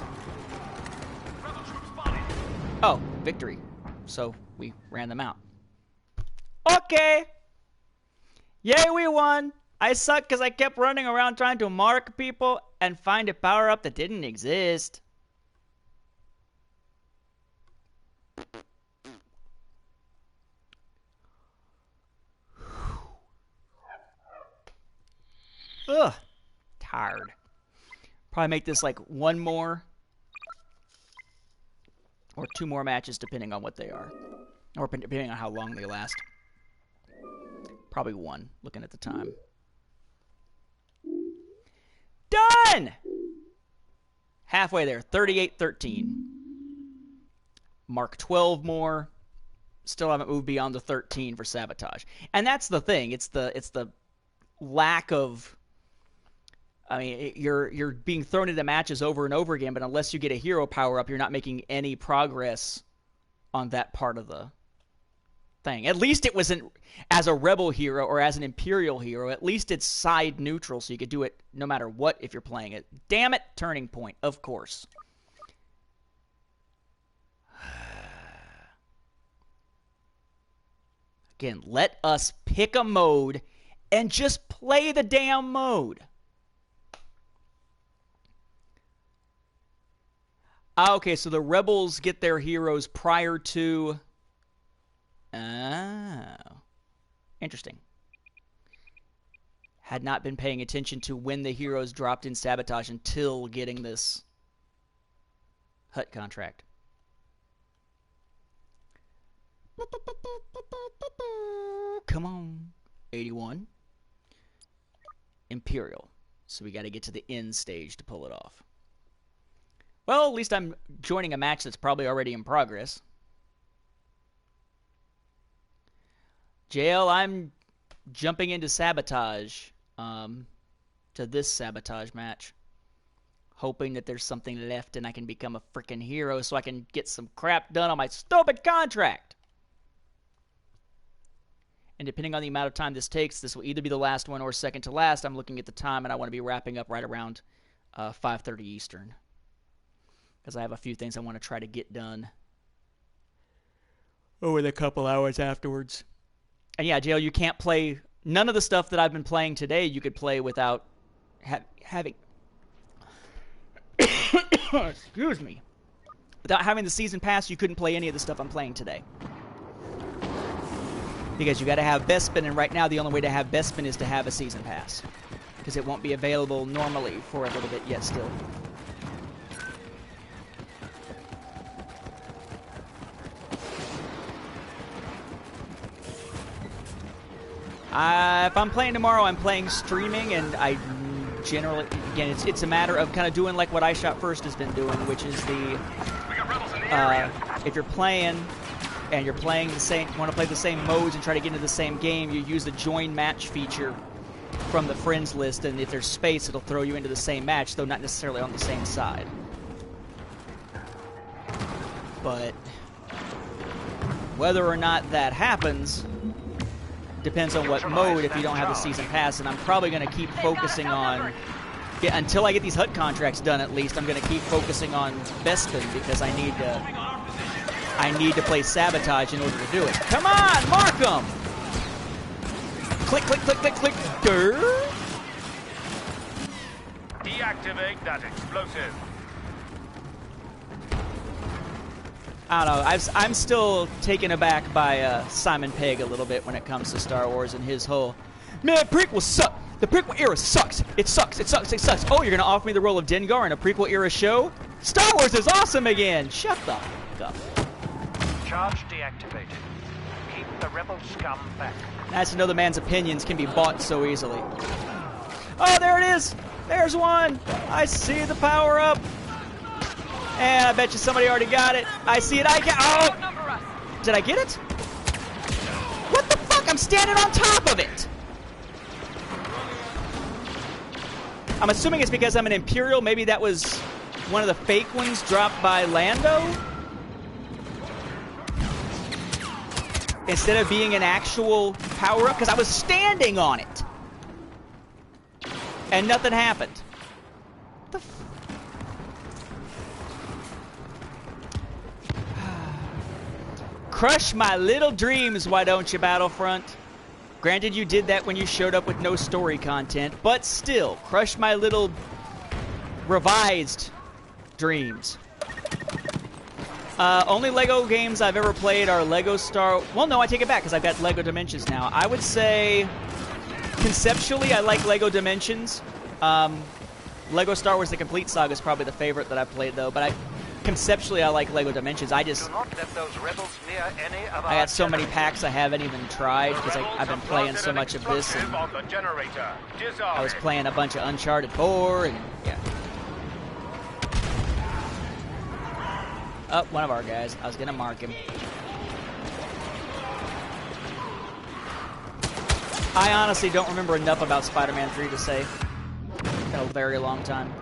Oh, victory. So we ran them out. Okay. Yay, we won. I suck because I kept running around trying to mark people and find a power-up that didn't exist. Ugh. Tired. Probably make this like one more or two more matches depending on what they are. Or depending on how long they last. Probably one, looking at the time. Done! Halfway there, 38-13. Mark 12 more. Still haven't moved beyond the 13 for sabotage. And that's the thing. It's the lack of... I mean, you're being thrown into matches over and over again, but unless you get a hero power-up, you're not making any progress on that part of the thing. At least it wasn't as a rebel hero or as an imperial hero. At least it's side neutral, so you could do it no matter what if you're playing it. Damn it, Turning Point, of course. Again, let us pick a mode and just play the damn mode. Okay, so the rebels get their heroes prior to... Oh. Interesting. Had not been paying attention to when the heroes dropped in sabotage until getting this hut contract. Come on. 81. Imperial. So we got to get to the end stage to pull it off. Well, at least I'm joining a match that's probably already in progress. JL, I'm jumping into sabotage, to this sabotage match. Hoping that there's something left and I can become a freaking hero so I can get some crap done on my stupid contract. And depending on the amount of time this takes, this will either be the last one or second to last. I'm looking at the time and I want to be wrapping up right around 5:30 Eastern. Because I have a few things I want to try to get done. over the couple hours afterwards. And yeah, Jail, you can't play none of the stuff that I've been playing today. You could play without having excuse me, without having the season pass. You couldn't play any of the stuff I'm playing today because you got to have Bespin, and right now the only way to have Bespin is to have a season pass because it won't be available normally for a little bit yet still. If I'm playing tomorrow, I'm playing streaming, and I generally, again, it's a matter of kind of doing like what I Shot First has been doing, which is if you're playing and you're playing the same, want to play the same modes and try to get into the same game, you use the join match feature from the friends list, and if there's space, it'll throw you into the same match, though not necessarily on the same side. But whether or not that happens depends on what mode if you don't have the season pass, and I'm probably going to keep focusing on, until I get these HUD contracts done at least, I'm going to keep focusing on Bespin because I need to play Sabotage in order to do it. Come on, mark them! Click, click, click, click, click. Grr. Deactivate that explosive. I don't know. I'm still taken aback by Simon Pegg a little bit when it comes to Star Wars and his whole, man, prequels suck. The prequel era sucks. It sucks. It sucks. It sucks. Oh, you're going to offer me the role of Dengar in a prequel era show? Star Wars is awesome again. Shut the fuck up. Charge deactivated. Keep the rebel scum back. Nice to know the man's opinions can be bought so easily. Oh, there it is. There's one. I see the power up. And I bet you somebody already got it. I see it. Oh! Did I get it? What the fuck? I'm standing on top of it. I'm assuming it's because I'm an Imperial. Maybe that was one of the fake ones dropped by Lando. Instead of being an actual power-up, because I was standing on it. And nothing happened. What the Crush my little dreams, why don't you, Battlefront? Granted, you did that when you showed up with no story content, but still, crush my little revised dreams. Only Lego games I've ever played are Lego Star... Well, no, I take it back, because I've got Lego Dimensions now. I would say, conceptually, I like Lego Dimensions. Lego Star Wars The Complete Saga is probably the favorite that I've played, though, but conceptually, I like Lego Dimensions. I just... Do not let those rebels near any of I got so many packs I haven't even tried, because I've been playing so much of this, and I was playing a bunch of Uncharted 4, and yeah. Oh, one of our guys. I was going to mark him. I honestly don't remember enough about Spider-Man 3 to say. It's been a very long time.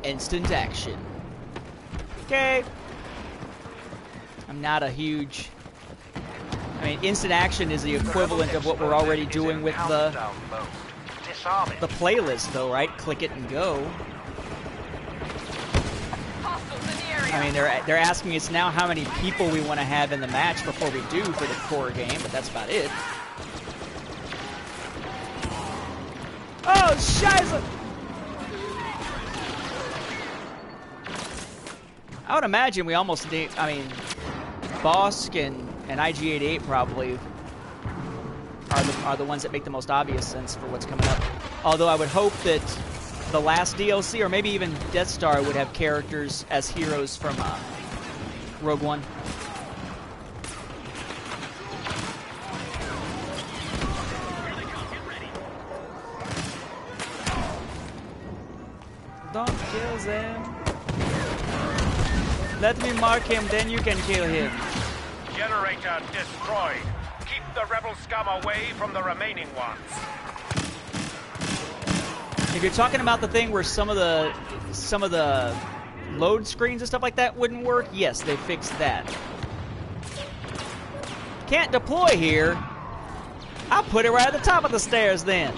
Instant action. Okay. I'm not a huge... I mean, instant action is the equivalent of what we're already doing with the playlist, though, right? Click it and go. I mean, they're asking us now how many people we want to have in the match before we do for the core game, but that's about it. Oh, Shiza! I would imagine we almost need, I mean, Bosk and IG-88 probably are the ones that make the most obvious sense for what's coming up. Although I would hope that the last DLC, or maybe even Death Star, would have characters as heroes from Rogue One. Don't kill them. Let me mark him, then you can kill him. Generator destroyed. Keep the rebel scum away from the remaining ones. If you're talking about the thing where some of the load screens and stuff like that wouldn't work, yes, they fixed that. Can't deploy here. I'll put it right at the top of the stairs then.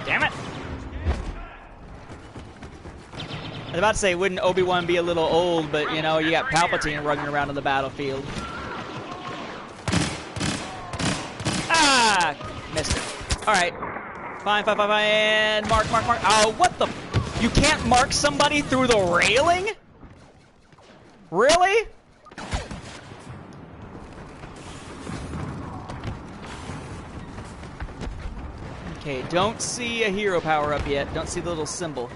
Damn it. was about to say, wouldn't Obi-Wan be a little old, but, you know, you got Palpatine running around on the battlefield. Ah! Missed it. Alright. Fine, fine, fine, fine, and mark, mark, mark. Oh, what the... You can't mark somebody through the railing? Really? Okay, don't see a hero power up yet. Don't see the little symbol.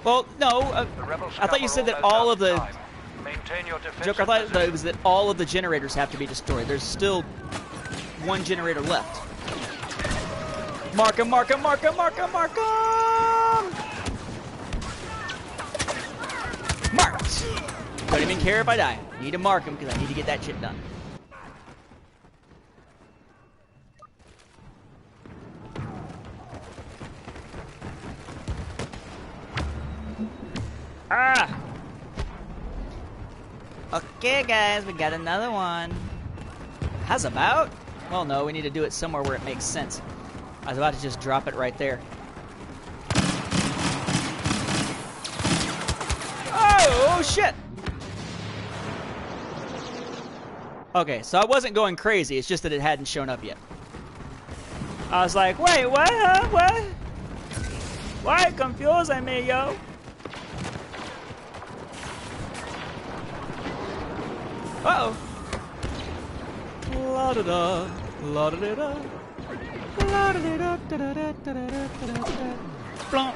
Well, no, I thought you said that all of the... Joker, I thought that it was that all of the generators have to be destroyed. There's still one generator left. Mark him, mark him, mark him, mark him, mark him! Marked! Don't even care if I die. Need to mark him because I need to get that shit done. Ah! Okay, guys, we got another one. How's about? Well, no, we need to do it somewhere where it makes sense. I was about to just drop it right there. Oh, shit! Okay, so I wasn't going crazy. It's just that it hadn't shown up yet. I was like, wait, what? Huh? What? Why confusing me, yo? Uh-oh. La-da-da, la-da-da-da, la-da-da-da, da-da-da-da-da-da-da. Blonk.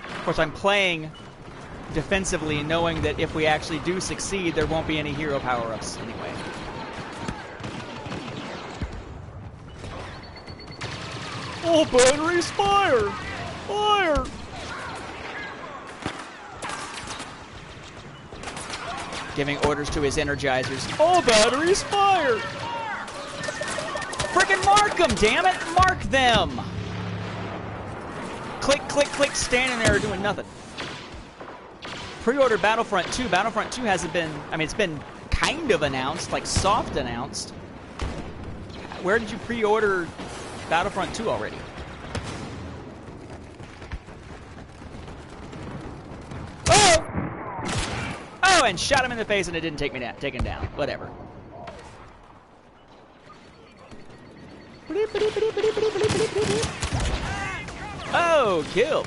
Of course, I'm playing defensively, knowing that if we actually do succeed, there won't be any hero power-ups anyway. Oh, batteries, fire! Fire! Giving orders to his energizers. Oh, batteries, fire! Frickin' mark them, damn it! Mark them! Click, click, click, standing there doing nothing. Pre-ordered Battlefront 2. Battlefront 2 hasn't been... I mean, it's been kind of announced, like soft announced. Where did you pre-order Battlefront 2 already? Oh! Oh, and shot him in the face and it didn't take me down. Take him down. Whatever. Oh, kill.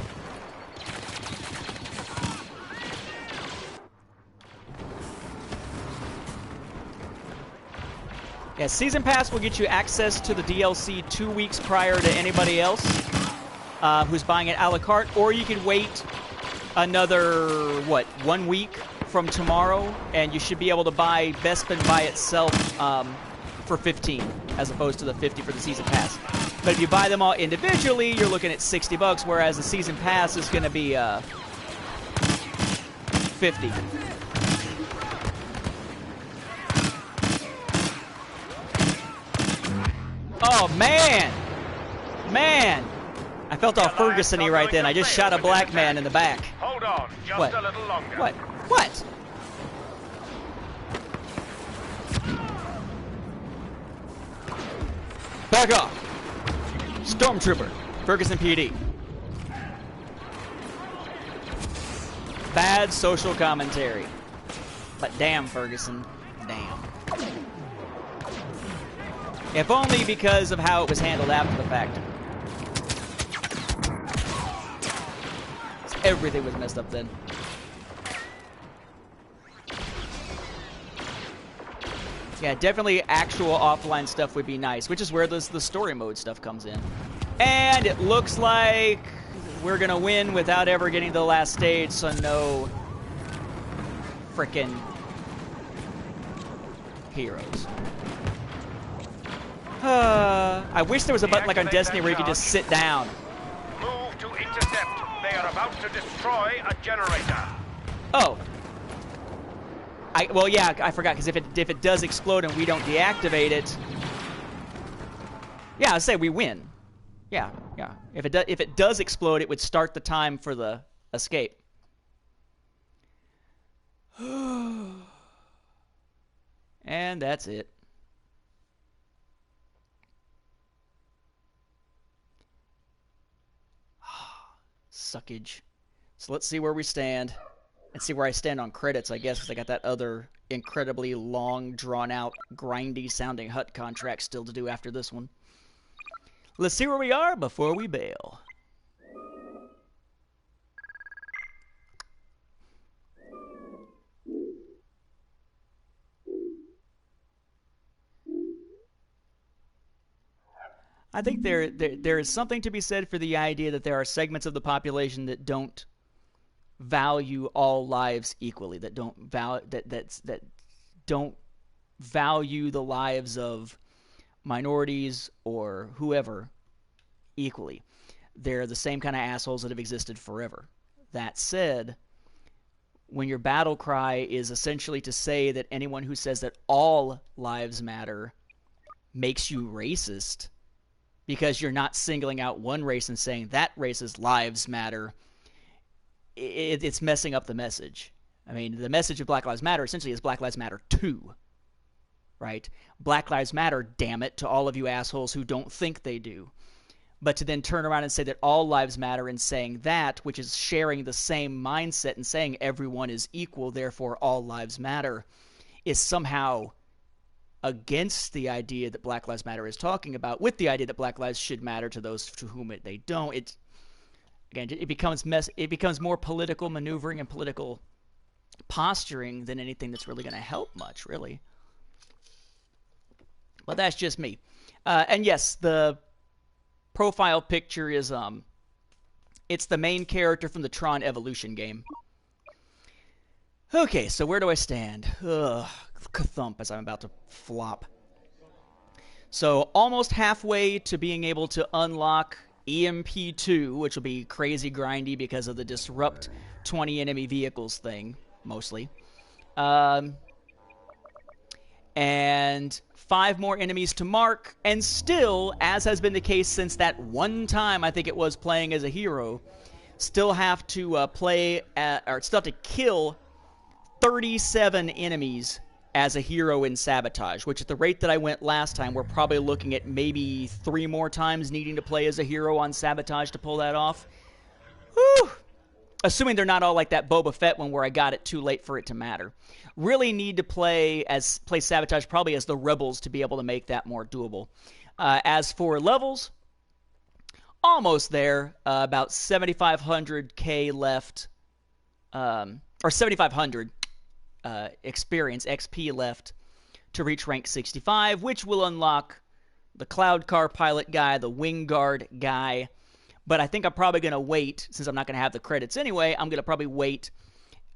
Yeah, Season Pass will get you access to the DLC 2 weeks prior to anybody else who's buying it a la carte, or you can wait another, what, 1 week from tomorrow, and you should be able to buy Bespin by itself for 15, as opposed to the 50 for the Season Pass. But if you buy them all individually, you're looking at $60, whereas the Season Pass is going to be 50. Oh, man! Man! I felt all Ferguson-y right then. I just shot a black man in the back. Hold on, just What? a little longer. What? What? Back off! Stormtrooper, Ferguson PD. Bad social commentary. But damn, Ferguson. Damn. If only because of how it was handled after the fact. Everything was messed up then. Yeah, definitely actual offline stuff would be nice, which is where the story mode stuff comes in. And it looks like we're gonna win without ever getting to the last stage, so no frickin' heroes. I wish there was a button like on Destiny where you could just sit down. Move to intercept. They are about to destroy a generator. Oh. Well, yeah, I forgot, because if it does explode and we don't deactivate it, yeah, I'd say we win. Yeah, yeah. If it does explode, it would start the time for the escape. And that's it. Suckage. So let's see where we stand. And see where I stand on credits, I guess, because I got that other incredibly long, drawn-out, grindy-sounding HUT contract still to do after this one. Let's see where we are before we bail. I think there is something to be said for the idea that there are segments of the population that don't value all lives equally, that don't value the lives of minorities or whoever equally. They're the same kind of assholes that have existed forever. That said, when your battle cry is essentially to say that anyone who says that all lives matter makes you racist, because you're not singling out one race and saying that race's lives matter, it's messing up the message. I mean, the message of Black Lives Matter essentially is Black Lives Matter too, right? Black Lives Matter, damn it, to all of you assholes who don't think they do. But to then turn around and say that all lives matter and saying that, which is sharing the same mindset and saying everyone is equal, therefore all lives matter, is somehow against the idea that Black Lives Matter is talking about, with the idea that Black lives should matter to those to whom they don't. It becomes more political maneuvering and political posturing than anything that's really going to help much, really. But that's just me. And yes, the profile picture is it's the main character from the Tron Evolution game. Okay, so where do I stand? Ugh, ka-thump as I'm about to flop. So almost halfway to being able to unlock EMP2, which will be crazy grindy because of the disrupt 20 enemy vehicles thing, mostly. And 5 more enemies to mark, and still, as has been the case since that one time I think it was playing as a hero, still have to still have to kill 37 enemies as a hero in Sabotage, which at the rate that I went last time, we're probably looking at maybe 3 more times needing to play as a hero on Sabotage to pull that off. Whew! Assuming they're not all like that Boba Fett one where I got it too late for it to matter. Really need to play Sabotage probably as the Rebels to be able to make that more doable. As for levels, almost there. About 7,500K left, or 7,500 experience, XP left to reach rank 65, which will unlock the Cloud Car Pilot guy, the Wing Guard guy. But I think I'm probably going to wait, since I'm not going to have the credits anyway, I'm going to probably wait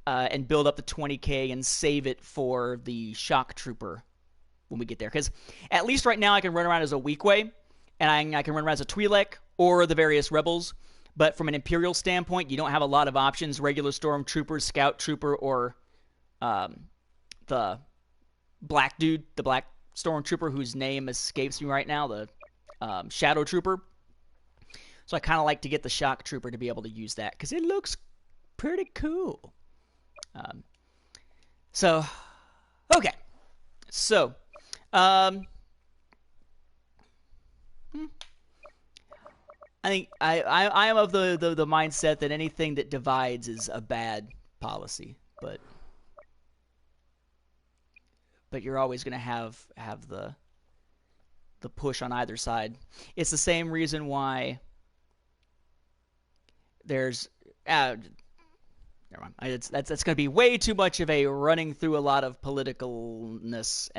and build up the 20K and save it for the Shock Trooper when we get there. Because at least right now I can run around as a Weequay, and I can run around as a Twi'lek or the various Rebels. But from an Imperial standpoint, you don't have a lot of options. Regular Stormtrooper, Scout Trooper, or the black dude, the black Stormtrooper whose name escapes me right now, the Shadow Trooper. So I kind of like to get the Shock Trooper to be able to use that, because it looks pretty cool. Okay. So, I think I am of the mindset that anything that divides is a bad policy, but you're always going to have the push on either side. It's the same reason why there's never mind. That's going to be way too much of a running through a lot of politicalness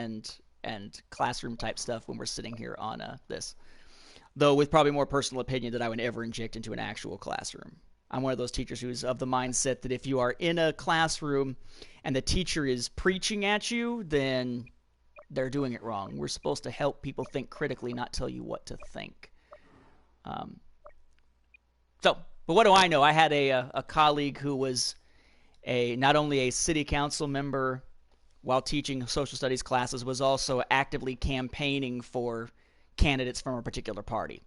and classroom type stuff when we're sitting here on this. Though with probably more personal opinion that I would ever inject into an actual classroom. I'm one of those teachers who's of the mindset that if you are in a classroom and the teacher is preaching at you, then they're doing it wrong. We're supposed to help people think critically, not tell you what to think. But what do I know? I had a colleague who was not only a city council member while teaching social studies classes, was also actively campaigning for candidates from a particular party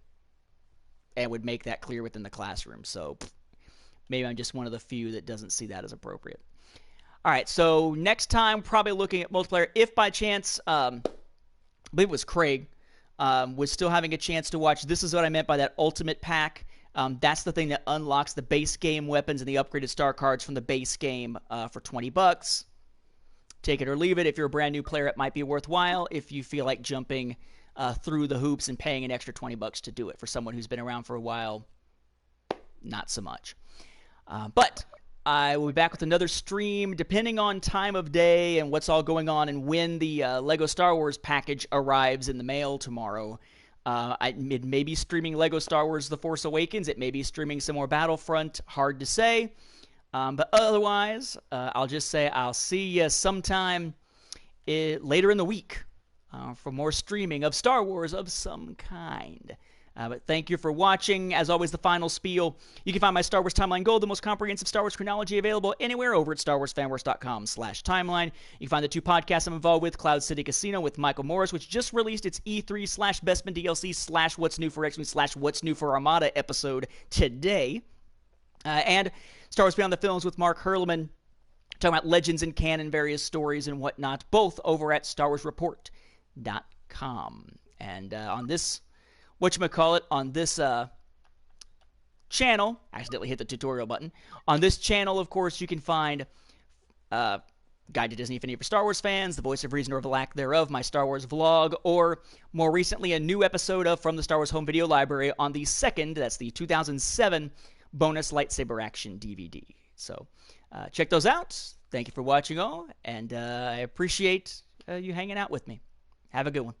and would make that clear within the classroom. So maybe I'm just one of the few that doesn't see that as appropriate. All right, so next time, probably looking at multiplayer. If by chance, I believe it was Craig, was still having a chance to watch. This is what I meant by that ultimate pack. That's the thing that unlocks the base game weapons and the upgraded star cards from the base game for $20. Take it or leave it. If you're a brand new player, it might be worthwhile. If you feel like jumping through the hoops and paying an extra $20 to do it. For someone who's been around for a while, not so much. But I will be back with another stream, depending on time of day and what's all going on and when the LEGO Star Wars package arrives in the mail tomorrow. It may be streaming LEGO Star Wars The Force Awakens. It may be streaming some more Battlefront. Hard to say. But otherwise, I'll just say I'll see you sometime later in the week for more streaming of Star Wars of some kind. But thank you for watching. As always, the final spiel. You can find my Star Wars Timeline Gold, the most comprehensive Star Wars chronology available anywhere over at StarWarsFanWars.com/timeline. You can find the 2 podcasts I'm involved with, Cloud City Casino with Michael Morris, which just released its E3/Bestman DLC/ What's New for X-Wing / What's New for Armada episode today. And Star Wars Beyond the Films with Mark Hurlman, talking about legends and canon, various stories and whatnot, both over at StarWarsReport.com. And on this... on this channel, I accidentally hit the tutorial button. On this channel, of course, you can find Guide to Disney Infinity for Star Wars fans, The Voice of Reason or the Lack thereof, my Star Wars vlog, or more recently, a new episode of From the Star Wars Home Video Library on the second, that's the 2007 bonus lightsaber action DVD. So check those out. Thank you for watching all, and I appreciate you hanging out with me. Have a good one.